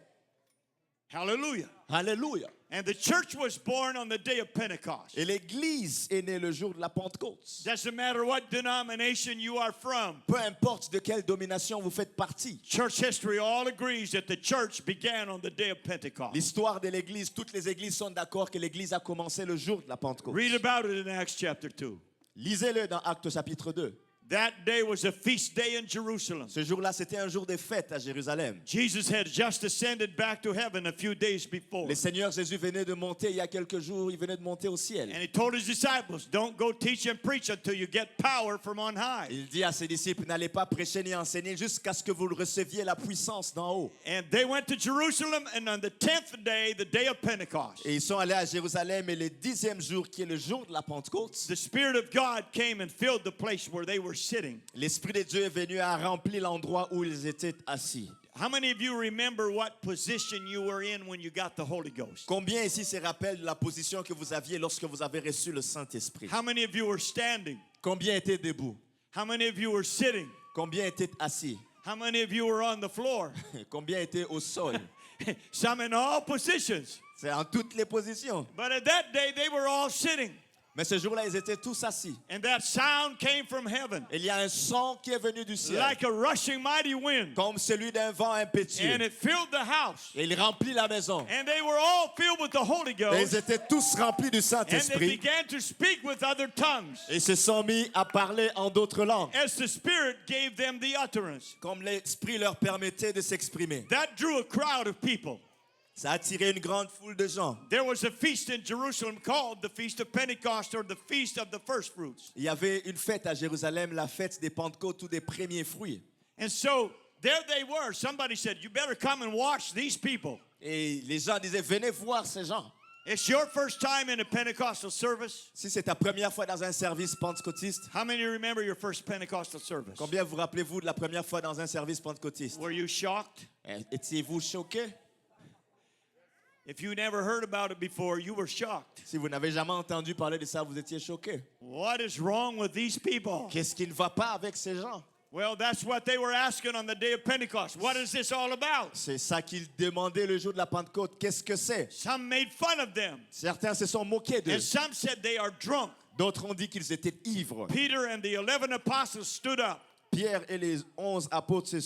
Hallelujah. Alléluia. And the church was born on the day of Pentecost. Et l'Église est née le jour de la Pentecôte. Doesn't matter what denomination you are from. Peu importe de quelle domination vous faites partie. Church history all agrees that the church began on the day of Pentecost. L'histoire de l'Église, toutes les églises sont d'accord que l'Église a commencé le jour de la Pentecôte. Read about it in Acts chapter 2. Lisez-le dans Actes chapitre 2. That day was a feast day in Jerusalem. Ce jour-là, c'était un jour de fête à Jérusalem. Jesus had just ascended back to heaven a few days before. Le Seigneur Jésus venait de monter il y a quelques jours, il venait de monter au ciel. And he told his disciples, don't go teach and preach until you get power from on high. Il dit à ses disciples, n'allez pas prêcher ni enseigner jusqu'à ce que vous receviez la puissance d'en haut. And they went to Jerusalem, and on the 10th day, the day of Pentecost, Et ils sont allés à Jérusalem et le 10e jour, qui est le jour de la Pentecôte, the Spirit of God came and filled the place where they were sitting. l'Esprit de Dieu est venu à remplir l'endroit où ils étaient assis. How many of you remember what position you were in when you got the Holy Ghost? Combien ici se rappellent de la position que vous aviez lorsque vous avez reçu le Saint-Esprit? How many of you were standing? Combien étaient debout? How many of you were sitting? Combien étaient assis? How many of you were on the floor? Combien étaient au sol? Some in all positions. C'est en toutes les positions. But at that day, they were all sitting. Mais ce jour-là, ils étaient tous assis. And that sound came from heaven Il y a un son qui est venu du ciel, like a rushing mighty wind. comme celui d'un vent impétueux. And it filled the house. Et il remplit la maison. And they were all filled with the Holy Et Ghost. ils étaient tous remplis du And they Saint-Esprit. began to speak with other tongues Et se sont mis à parler en d'autres langues, as the Spirit gave them the utterance. comme l'Esprit leur permettait de s'exprimer. That drew a crowd of people. Ça a attiré une grande foule de gens. There was a feast in Jerusalem called the Feast of Pentecost, or the Feast of the First Fruits. Il y avait une fête à Jérusalem, la fête des Pentecôtes ou des premiers fruits. And so there they were. Somebody said, you better come and watch these people. Et les gens disaient, venez voir ces gens. It's your first time in a Pentecostal service. Si c'est ta première fois dans un service pentecôtiste, How many remember your first Pentecostal service? combien vous rappelez-vous de la première fois dans un service pentecôtiste? Were you shocked? Étiez-vous choqué? If you never heard about it before, you were shocked. Si vous n'avez jamais entendu parler de ça, vous étiez choqué. What is wrong with these people? Qu'est-ce qui ne va pas avec ces gens? Well, that's what they were asking on the day of Pentecost. What is this all about? C'est ça qu'ils demandaient le jour de la Pentecôte. Qu'est-ce que c'est? Some made fun of them, Certains se sont moqués d'eux. and some said they are drunk. D'autres ont dit qu'ils étaient ivres. Peter and the 11 apostles stood up, Pierre et les 11 apôtres se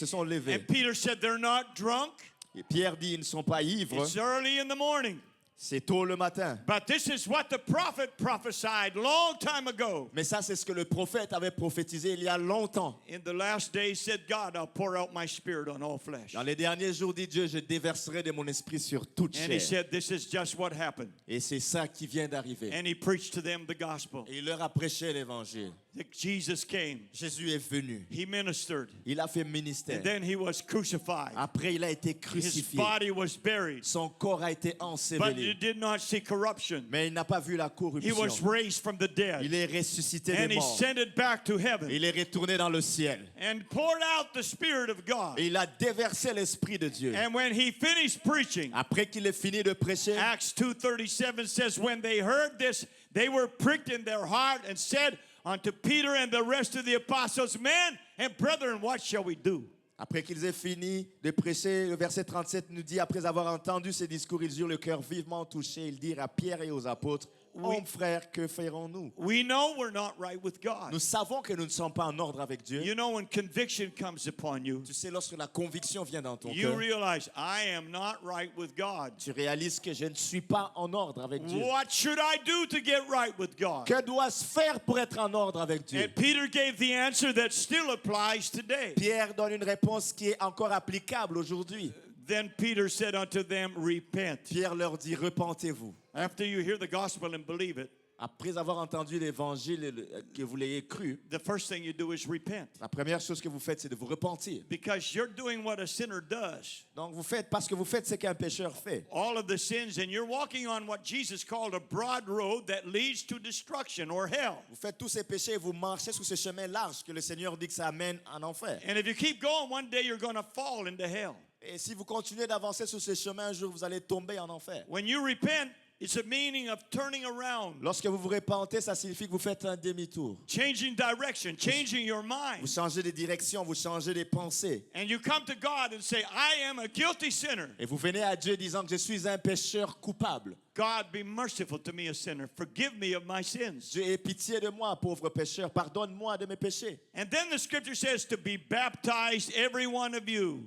sont levés. and Peter said, they're not drunk. Et Pierre dit, ils ne sont pas ivres. It's early in the morning. C'est tôt le matin. But this is what the prophet prophesied long time ago. Mais ça, c'est ce que le prophète avait prophétisé il y a longtemps. In the last days, said God, I'll pour out my spirit on all flesh. Dans les derniers jours, dit Dieu, je déverserai de mon esprit sur toute And he chair. said, this is just what happened. Et c'est ça qui vient d'arriver. And he preached to them the gospel. Et il leur a prêché l'évangile. That Jesus came. Jésus est venu. He ministered. Il a fait ministère. And then he was crucified. Après, il a été His crucifié. body was buried. Son corps a été But enseveli. he did not see corruption. Mais il n'a pas vu la He corruption. was raised from the dead. Il est ressuscité And des he morts. ascended back to heaven. Il est retourné dans le ciel. And poured out the Spirit of God. Et il a déversé l'esprit de Dieu. And when he finished preaching, Après qu'il ait fini de prêcher, Acts 2:37 says, when they heard this, they were pricked in their heart and said, unto Peter and the rest of the apostles, Men and brethren, what shall we do? Après qu'ils aient fini de prêcher, le verset 37 nous dit, après avoir entendu ces discours, ils eurent le cœur vivement touché. Ils dirent à Pierre et aux apôtres, Hommes, frères, que ferons-nous? We know we're not right with God. Nous savons que nous ne sommes pas en ordre avec Dieu. You know, when conviction comes upon you, Tu sais, lorsque la conviction vient dans ton you cœur, realize, I am not right with God. tu réalises que je ne suis pas en ordre avec Dieu. What should I do to get right with God? Que dois-je faire pour être en ordre avec Dieu? And Peter gave the answer that still applies today. Pierre donne une réponse qui est encore applicable aujourd'hui. Then Peter said unto them, Repent. Pierre leur dit, repentez-vous. After you hear the gospel and believe it, Après avoir entendu l'évangile que vous l'ayez cru, the first thing you do is repent. la première chose que vous faites, c'est de vous repentir. Because you're doing what a sinner does. Donc vous faites, parce que vous faites ce qu'un pécheur fait. All of the sins, and you're walking on what Jesus called a broad road that leads to destruction or hell. Vous faites tous ces péchés et vous marchez sur ce chemin large que le Seigneur dit que ça amène en enfer. And if you keep going, one day you're going to fall into hell. Et si vous continuez d'avancer sur ce chemin, un jour vous allez tomber en enfer. When you repent, it's a meaning of turning around, Lorsque vous vous repentez, ça signifie que vous faites un demi-tour. changing direction, changing your Vous mind. changez de direction, vous changez de pensée. And you come to God and say, I am a guilty sinner. Et vous venez à Dieu disant que je suis un pécheur coupable. God, be merciful to me, a sinner. Forgive me of my sins. Dieu ait pitié de moi, pauvre pécheur. Pardonne-moi de mes péchés. And then the scripture says to be baptized, every one of you.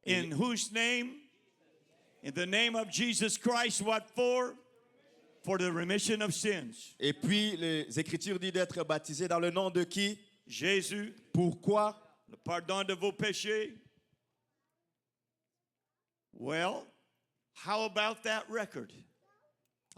In whose name? In the name of Jesus Christ. What for? For the remission of sins. Et puis, les Écritures disent d'être baptisé dans le nom de qui? Jésus, Pourquoi? le pardon de vos péchés. Well, how about that record?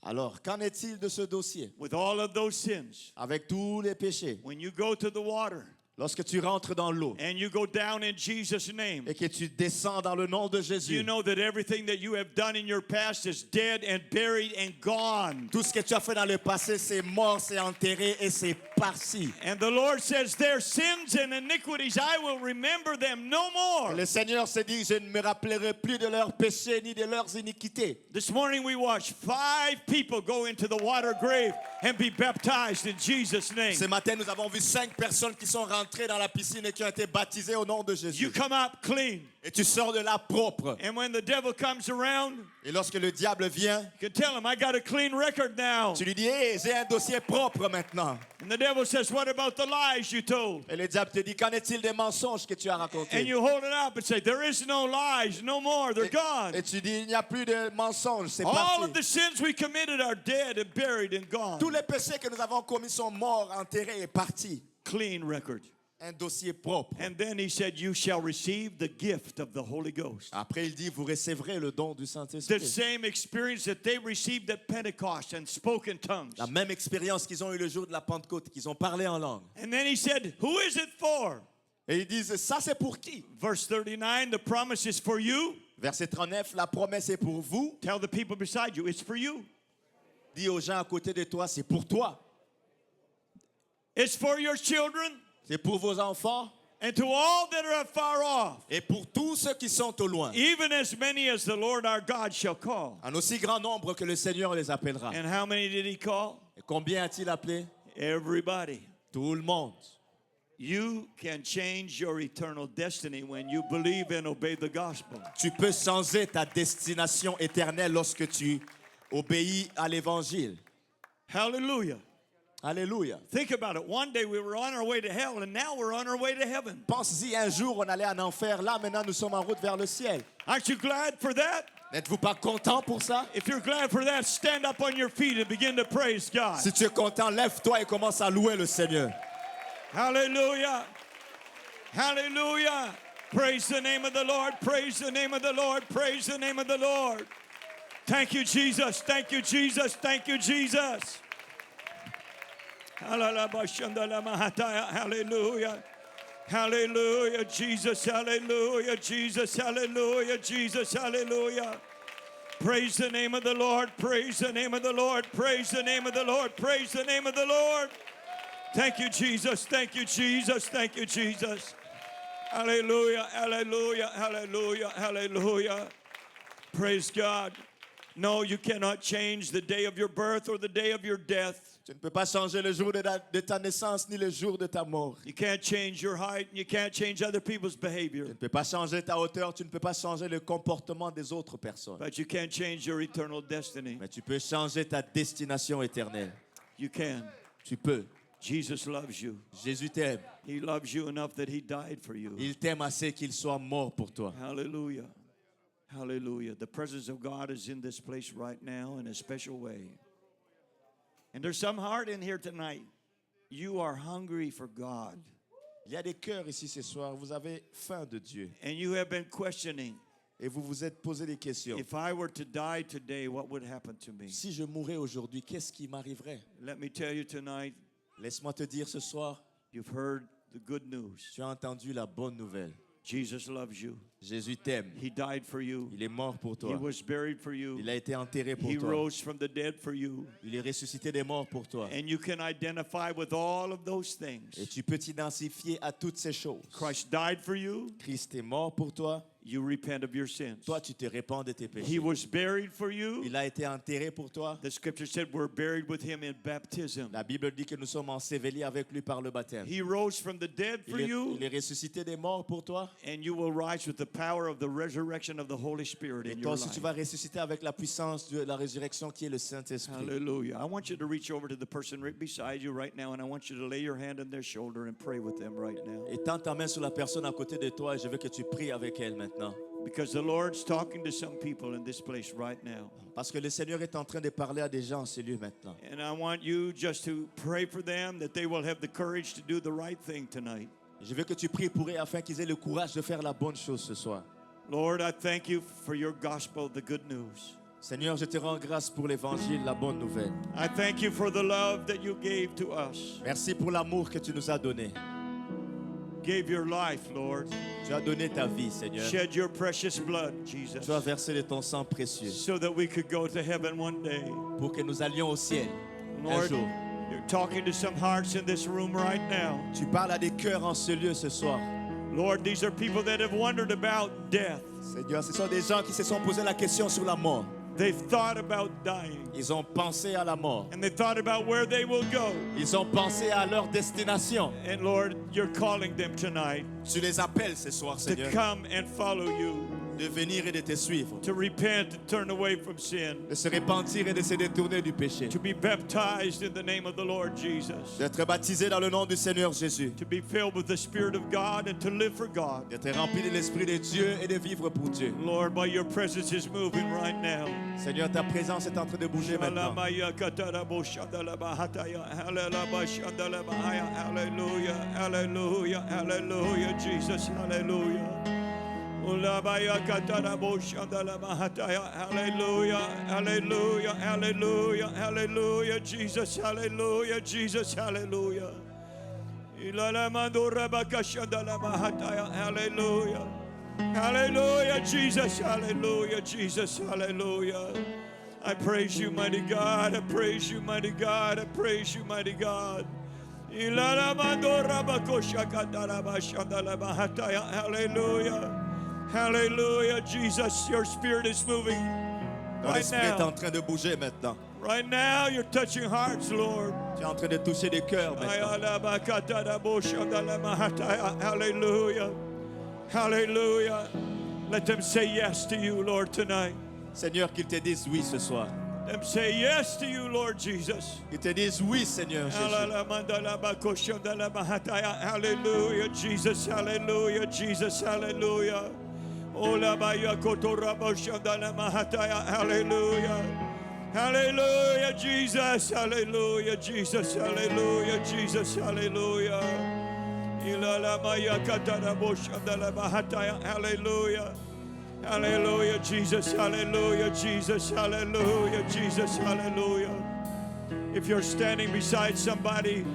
Alors, qu'en est-il de ce dossier? With all of those sins, Avec tous les péchés, when you go to the water lorsque tu rentres dans l'eau and you go down in Jesus' name, et que tu descends dans le nom de Jésus, you know that everything that you have done in your past is dead and buried and gone. tout ce que tu as fait dans le passé, c'est mort, c'est enterré et c'est parti. And the Lord says, their sins and iniquities, I will remember them no Et more. le Seigneur se dit, je ne me rappellerai plus de leurs péchés ni de leurs iniquités. This morning we watched 5 people go into the water grave and be baptized in Jesus' name. Ce matin, nous avons vu 5 personnes qui sont rentrées dans la piscine et qui ont été baptisées au nom de You Jésus. come out clean. Et tu sors de là propre. And when the devil comes around, Et lorsque le diable vient, you can tell him, I got a clean record now. tu lui dis, hey, j'ai un dossier propre maintenant. And the devil says, what about the lies you told? Et le diable te dit, qu'en est-il des mensonges que tu as And racontés? you hold it up and say, there is no lies, no more, they're gone. Et tu dis, il n'y a plus de mensonges, c'est All of parti. the sins we committed are dead and buried and gone. Tous les péchés que nous avons commis sont morts, enterrés et partis. Clean record. Un dossier propre. And then he said, you shall receive the gift of the Holy Ghost. Après, il dit, vous recevrez le don du The Saint-Esprit. same experience that they received at Pentecost and spoke in tongues. La même expérience qu'ils ont eu le jour de la Pentecôte, qu'ils ont parlé en langue. And then he said, who is it for? Et ils disent, ça c'est pour qui? Verse 39, the promise is for you. Verset 39, la promesse est pour vous. Tell the people beside you, it's for you. Dis aux gens à côté de toi, c'est pour toi. It's for your children C'est pour vos enfants and to all that are far off, et pour tous ceux qui sont au loin. even as many as the Lord our God shall call. En aussi grand nombre que le Seigneur les appellera. And how many did he call? Et combien a-t-il appelé? Everybody. Tout le monde. You can change your eternal destiny when you believe and obey the gospel. Tu peux changer ta destination éternelle lorsque tu obéis à l'évangile. Hallelujah. Alléluia. Think about it. One day we were on our way to hell, and now we're on our way to heaven. Pense-y, un jour on allait en enfer, là maintenant nous sommes en route vers le ciel. Aren't you glad for that? N'êtes-vous pas content pour ça? If you're glad for that, stand up on your feet and begin to praise God. Si tu es content, lève-toi et commence à louer le Seigneur. Hallelujah. Hallelujah. Praise the name of the Lord. Praise the name of the Lord. Praise the name of the Lord. Thank you, Jesus. Thank you, Jesus. Thank you, Jesus. Hallelujah. Hallelujah, Jesus. Hallelujah, Jesus. Hallelujah, Jesus. Hallelujah. Praise the name of the Lord. Praise the name of the Lord. Praise the name of the Lord. Praise the name of the Lord. Thank you, Jesus. Thank you, Jesus. Thank you, Jesus. Hallelujah. Hallelujah. Hallelujah. Hallelujah. Praise God. No, you cannot change the day of your birth or the day of your death. Tu ne peux pas changer le jour de ta naissance ni le jour de ta mort. You can't change your height and you can't change other people's Tu behavior. ne peux pas changer ta hauteur, tu ne peux pas changer le comportement des autres personnes. But you can change your eternal destiny. Mais tu peux changer ta destination éternelle. You can. Tu peux. Jesus loves you. Jésus t'aime. He loves you enough that he died for you. Il t'aime assez qu'il soit mort pour toi. Hallelujah. Hallelujah. The presence of God is in this place right now in a special way. And there's some heart in here tonight. You are hungry for God. Il y a des cœurs ici ce soir, vous avez faim de Dieu. And you have been questioning, Et vous vous êtes posé des questions. if I were to die today, what would happen to me? Si je mourais aujourd'hui, qu'est-ce qui m'arriverait? Let me tell you tonight, Laisse-moi te dire ce soir, you've heard the good news. tu as entendu la bonne nouvelle. Jesus loves you. Jésus t'aime. He died for you. Il est mort pour He toi. was buried for you. Il a été enterré pour He toi. rose from the dead for you. Il est ressuscité des morts pour toi. And you can identify with all of those things. Et tu peux t'identifier à toutes ces choses. Christ died for you. Christ est mort pour toi. You repent of your sins. Toi, tu te répands de tes He péchés. was buried for you. Il a été enterré pour toi. The scripture said we're buried with him in baptism. La Bible dit que nous sommes ensevelis avec lui par le baptême. He rose from the dead for you. Il est ressuscité des morts pour toi. And you will rise with the power of the resurrection of the Holy Spirit Et in toi your aussi, tu vas life. ressusciter avec la puissance de la résurrection qui est le Saint-Esprit. Hallelujah. I want you to reach over to the person right beside you right now, and I want you to lay your hand on their shoulder and pray with them right now. Et tends ta main sur la personne à côté de toi et je veux que tu pries avec elle maintenant. Because the Lord's talking to some people in this place right now. Parce que le Seigneur est en train de parler à des gens en ce lieu maintenant. And I want you just to pray for them that they will have the courage to do the right thing tonight. Je veux que tu pries pour eux afin qu'ils aient le courage de faire la bonne chose ce soir. Lord, I thank you for your gospel, the good news. Seigneur, je te rends grâce pour l'évangile, la bonne nouvelle. I thank you for the love that you gave to us. Merci pour l'amour que tu nous as donné. Gave your life, Lord. Tu as donné ta vie, Seigneur. Shed your precious blood, Jesus. Tu as versé de ton sang précieux So that we could go to heaven one day. pour que nous allions au ciel un Lord, jour. you're talking to some hearts in this room right now. Tu parles à des cœurs en ce lieu ce soir. Lord, these are people that have wondered about death. Seigneur, ce sont des gens qui se sont posé la question sur la mort. They've thought about dying. Ils ont pensé à la mort. And they thought about where they will go. Ils ont pensé à leur destination. And Lord, you're calling them tonight Tu les appelles ce soir, to Seigneur, come and follow you, de venir et de te suivre, to repent and turn away from sin, de se repentir et de se détourner du péché, to be baptized in the name of the Lord Jesus, d'être baptisé dans le nom du Seigneur Jésus, to be filled with the Spirit of God and to live for God. d'être rempli de l'Esprit de Dieu et de vivre pour Dieu. Lord, by your presence is moving right now. Seigneur, ta présence est en train de bouger maintenant. Hallelujah, hallelujah, hallelujah, Jesus, hallelujah. Hallelujah, hallelujah, hallelujah, hallelujah, Jesus, hallelujah, Jesus, hallelujah. Hallelujah. Hallelujah, Jesus, hallelujah, Jesus, hallelujah. I praise you, mighty God, I praise you, mighty God, I praise you, mighty God. Hallelujah. Hallelujah, Jesus, your spirit is moving Ton right esprit est en now. train de bouger maintenant. Right now, you're touching hearts, Lord. Tu es en train de toucher des cœurs maintenant. Hallelujah. Hallelujah. Let them say yes to you, Lord, tonight. Seigneur, qu'ils te disent oui ce soir. Let them say yes to you, Lord Jesus. Qu'ils te disent oui, Seigneur Jésus. Hallelujah, Jesus. Hallelujah, Jesus. Hallelujah. Hallelujah. Hallelujah, Jesus. Hallelujah, Jesus. Hallelujah, Jesus. Hallelujah. Hallelujah. Hallelujah, Jesus. Hallelujah, Jesus. Hallelujah, Jesus. Hallelujah. If you're standing beside somebody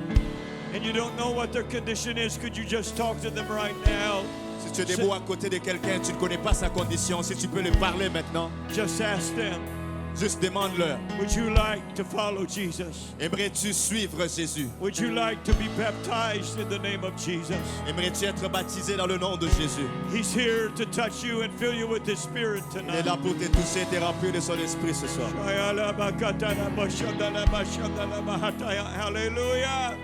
and you don't know what their condition is, could you just talk to them right now? Si tu es debout à côté de quelqu'un, tu ne connais pas sa condition, si tu peux lui parler maintenant, Just ask them, Juste demande-leur. Would you like to follow Jesus? Aimerais-tu suivre Jésus? Would you like to be baptized in the name of Jesus? Aimerais-tu être baptisé dans le nom de Jésus? He's here to touch you and fill you with His Spirit Il est tonight. là pour te toucher et te remplir de son esprit ce soir. Hallelujah.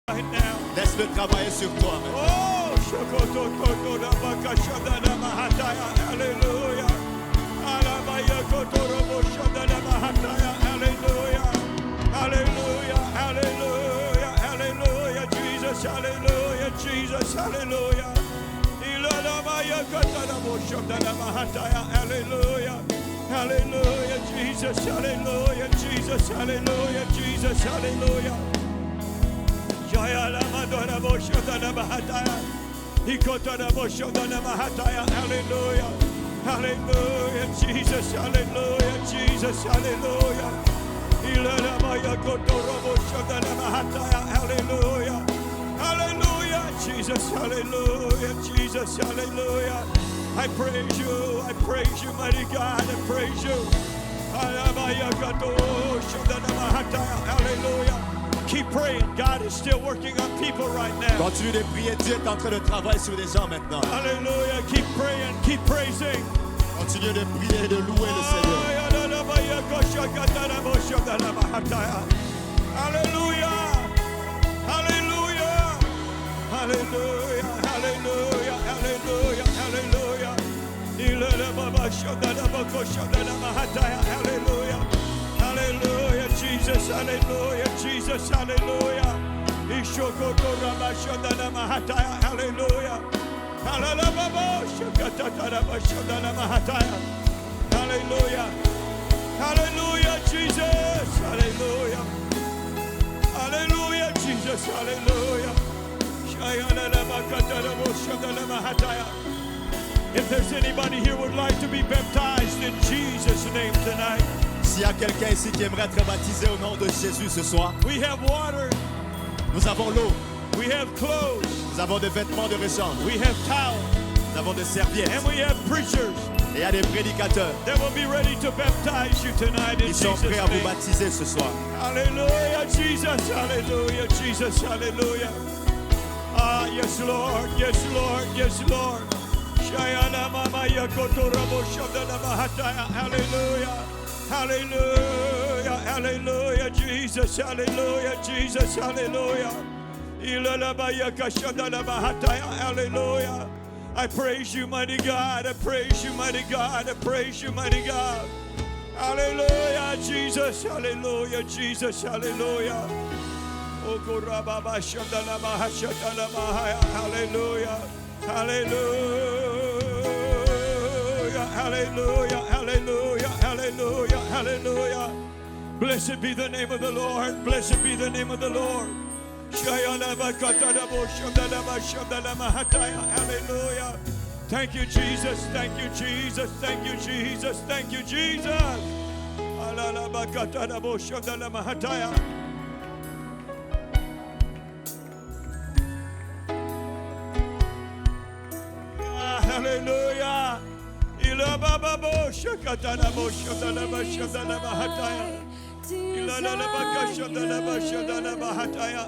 Right now. Laisse-le travailler sur toi maintenant. Oh, hallelujah. Hallelujah. Hallelujah. Hallelujah. Hallelujah. Jesus. Hallelujah. Jesus. Hallelujah. Hallelujah. Hallelujah. Jesus. Hallelujah. Jesus. Hallelujah. Jesus. Hallelujah. Hallelujah. Hallelujah. Jesus. Hallelujah. Jesus. Hallelujah. Hallelujah. Hallelujah. Jesus. Hallelujah. Jesus. Hallelujah. I praise you. I praise you, mighty God. I praise you. Hallelujah. Keep praying. God is still working on people right now. Continue de prier. Dieu est en train de travailler sur les gens maintenant. Hallelujah. Keep praying. Keep praising. Continue de prier et de louer le Seigneur. Hallelujah. Hallelujah. Hallelujah. Hallelujah. Hallelujah. Hallelujah. Hallelujah. Hallelujah. Jesus. Hallelujah. Jesus. Hallelujah. Hallelujah. Hallelujah. Hallelujah, Jesus. Hallelujah. Hallelujah, Jesus. Hallelujah. If there's anybody here who would like to be baptized in Jesus' name tonight, S'il y a quelqu'un ici qui aimerait être baptisé au nom de Jésus ce soir, we have water, nous avons l'eau, we have clothes, nous avons des vêtements de rechange, we have towels, nous avons des serviettes and we have preachers et il y a des prédicateurs that will be ready to baptize you tonight in qui sont Jesus' prêts à vous name. baptiser ce soir. Hallelujah, Jesus. Hallelujah, Jesus. Hallelujah. Ah, yes, Lord. Yes, Lord. Yes, Lord. Shayana mama yakoto rabo shodana mahataya. Hallelujah. Hallelujah. Hallelujah, Jesus. Hallelujah, Jesus. Hallelujah. Ilalaba yakashadana mahataya. Hallelujah. I praise you, mighty God. I praise you, mighty God. I praise you, mighty God. Hallelujah, Jesus. Hallelujah, Jesus. Hallelujah. Oh, Korababa Shandalaba Hashatalaba. Hallelujah. Hallelujah. Hallelujah. Hallelujah. Hallelujah. Hallelujah. Blessed be the name of the Lord. Blessed be the name of the Lord. Hallelujah. Thank you, Jesus. Thank you, Jesus. Thank you, Jesus. Thank you, Jesus. Hallelujah.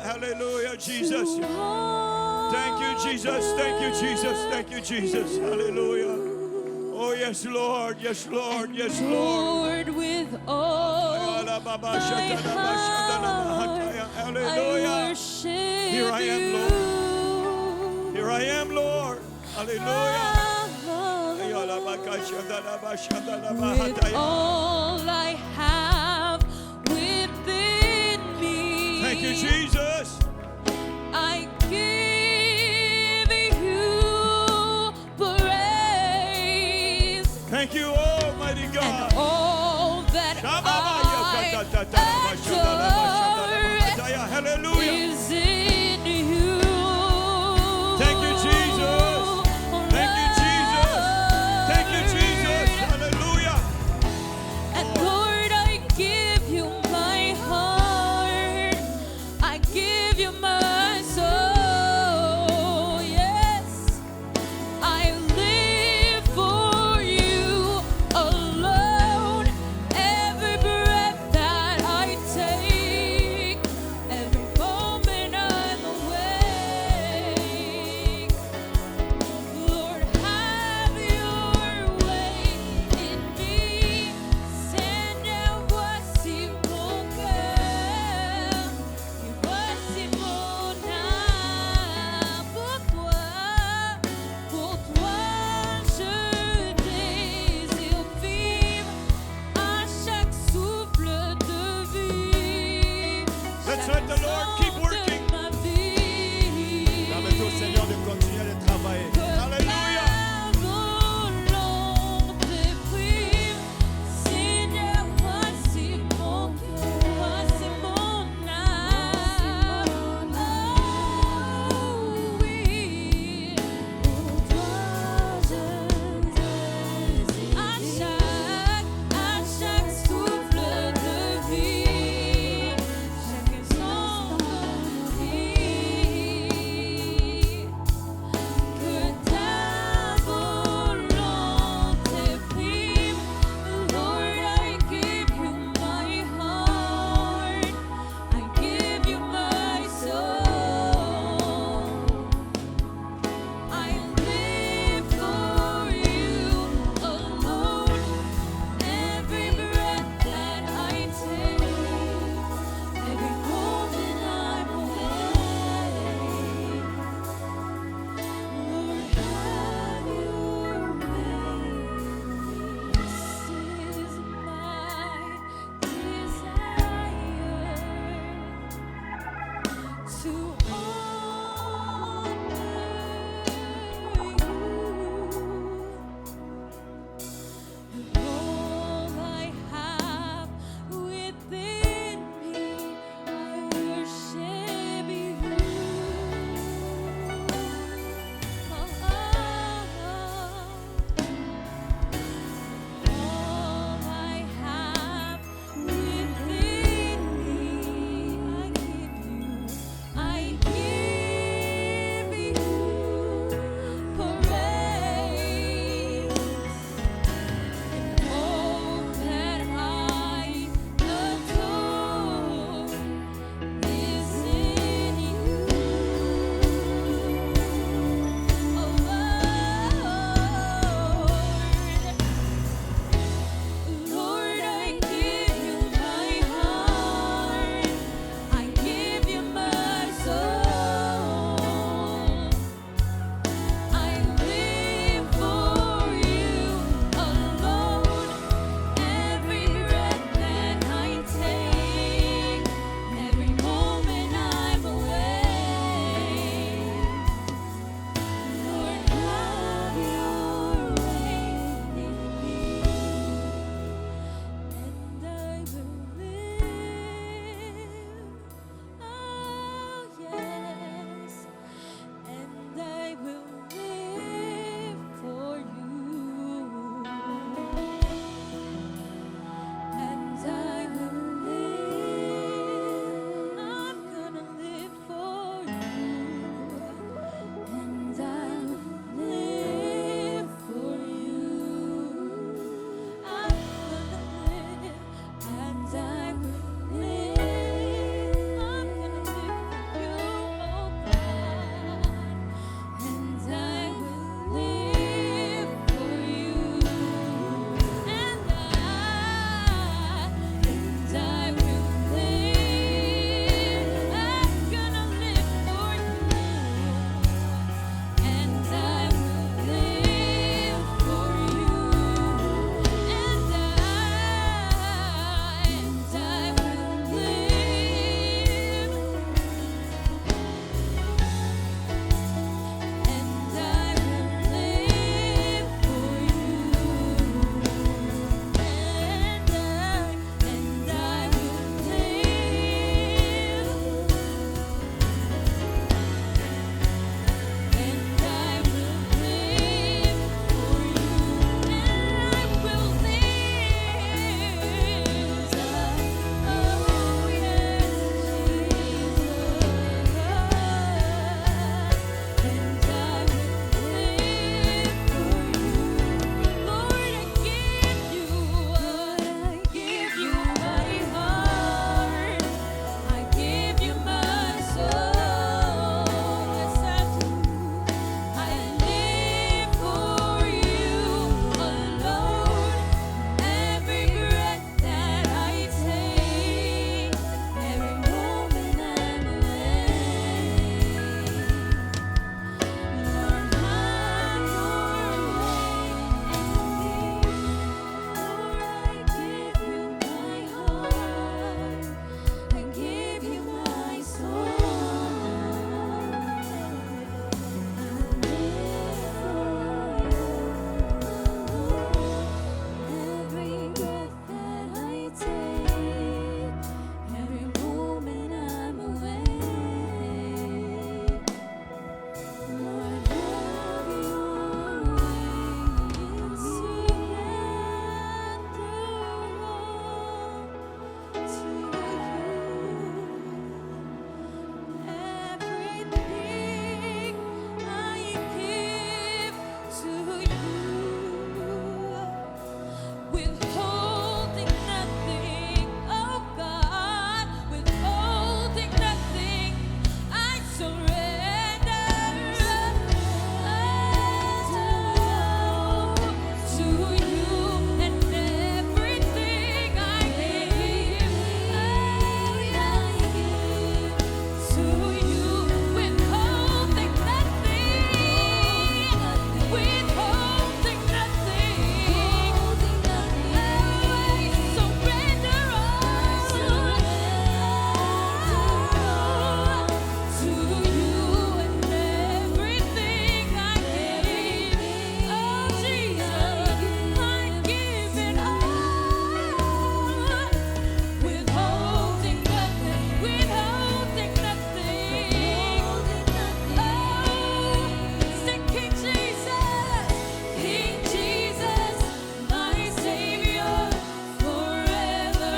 Hallelujah, Jesus. Thank you, Jesus. Thank you, Jesus. Thank you, Jesus. Hallelujah. Oh, yes, Lord. Yes, Lord. Yes, Lord. Lord, with all my heart, Hallelujah. I worship Here I am, you. Lord. Here I am, Lord. Hallelujah. With all I have within me, Thank you, Jesus. I give you praise. Thank you, Almighty And God. all that I Hallelujah. is in you. Thank you, Jesus. Thank you, Jesus. Thank you, Jesus. Hallelujah. And Lord, I give you my heart. I give you my soul. Yes, I live for you alone. Every breath that I take, withholding nothing, oh God, withholding nothing, I surrender to you and everything I give. To you, withholding nothing, withholding nothing. I surrender all to you and everything I give. Oh Jesus, I give it all. Withholding nothing, withholding nothing. Oh, say King Jesus, my Savior, forever.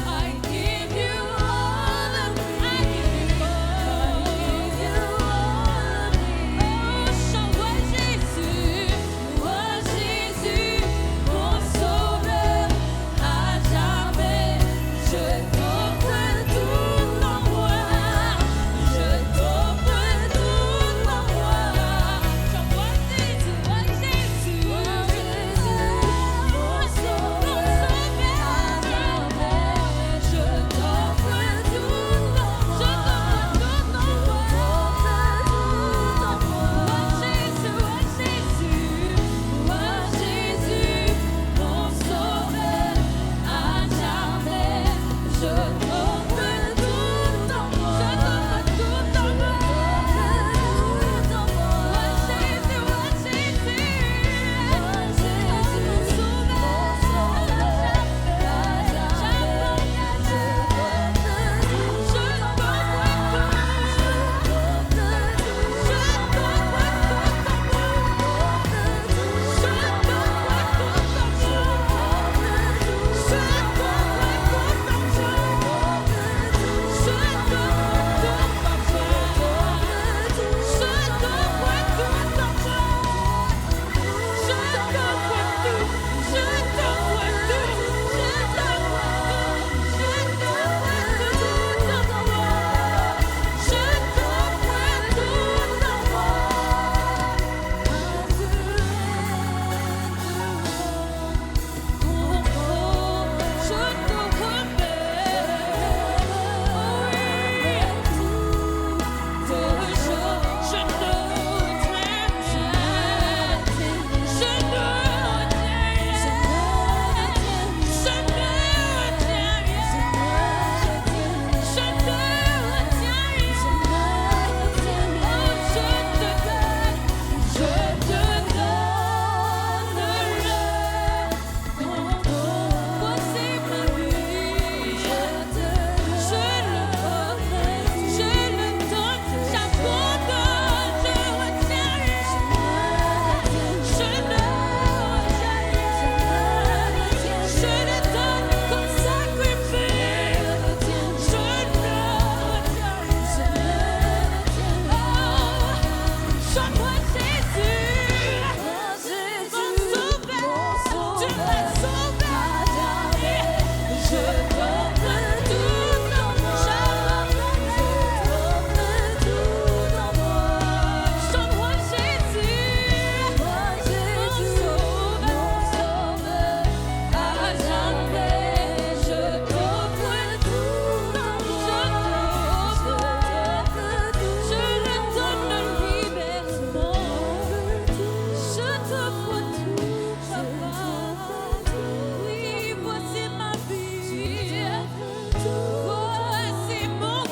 I give you all of me. I give you all of me. Oh, chante Jésus, mon sauveur, à jamais. Je t'offre tout en moi. Je t'offre tout en moi. Chante Jésus, mon sauveur, à jamais. Je t'offre tout en moi. Je t'offre tout en moi. Jésus, mon sauveur, à jamais. Je t'offre tout en moi. Je t'offre tout en moi. Jésus, mon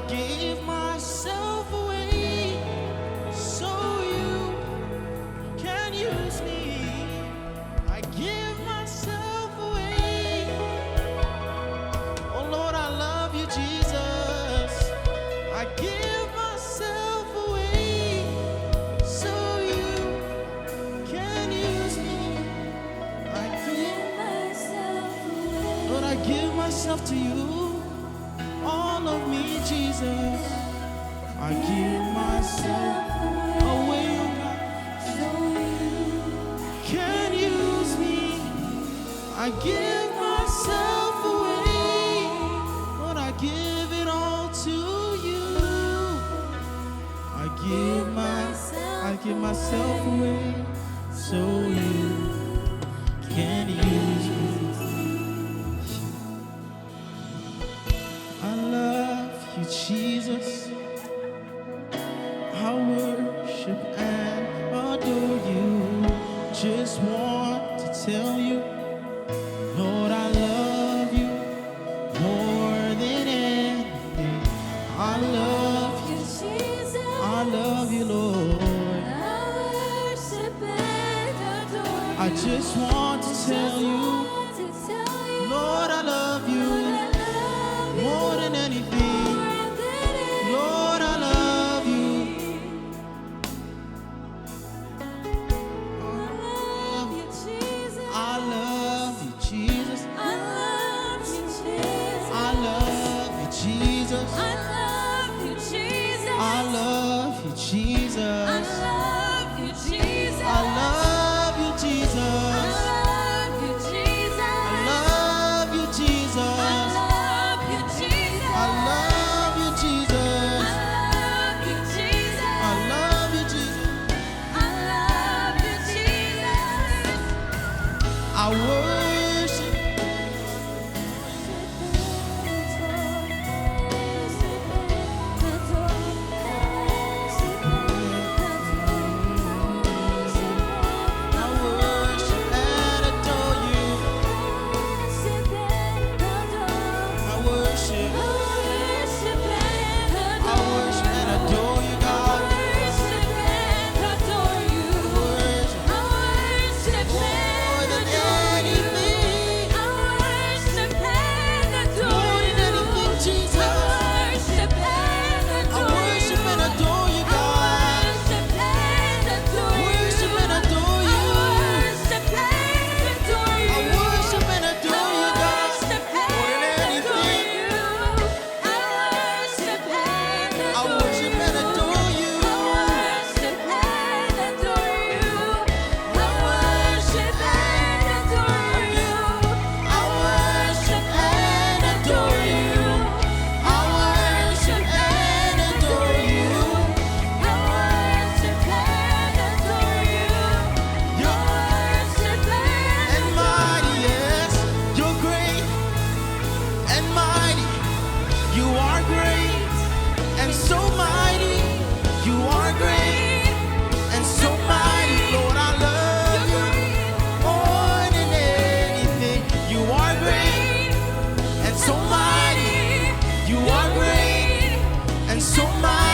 give myself away so you can use me. I give myself away. Oh Lord, I love you, Jesus. I give myself away so you can use me. I give, Lord, I give myself to you. All of me, Jesus. I give myself away, oh God. Can use me. I give myself away. Lord, I give it all to you. I give myself away so you can use me. I love you, Jesus. I worship and adore you. Just want to tell you, Lord, I love you more than anything. I love you, I love you, Lord. I just want to tell you, Lord, I love you more than anything. Lord, I love you. I love you, Jesus. I love you, Jesus. I love you, Jesus. I love you, Jesus. I love you, Jesus. I love you, Jesus. I love you, Jesus. I love you, Jesus. I worship. I worship and adore you. I worship. I worship and adore you, God. Worship more than anything. More than anything, Jesus. I worship and adore you, God. Worship and adore you. I worship and adore you, God. More than anything. I worship and adore you. I worship and adore you. I worship and adore you. And mighty, yes, you're great and mighty. You are great and so mighty. You are great and so mighty. Lord, I love you more than anything. You are great and so mighty. You are great and so mighty.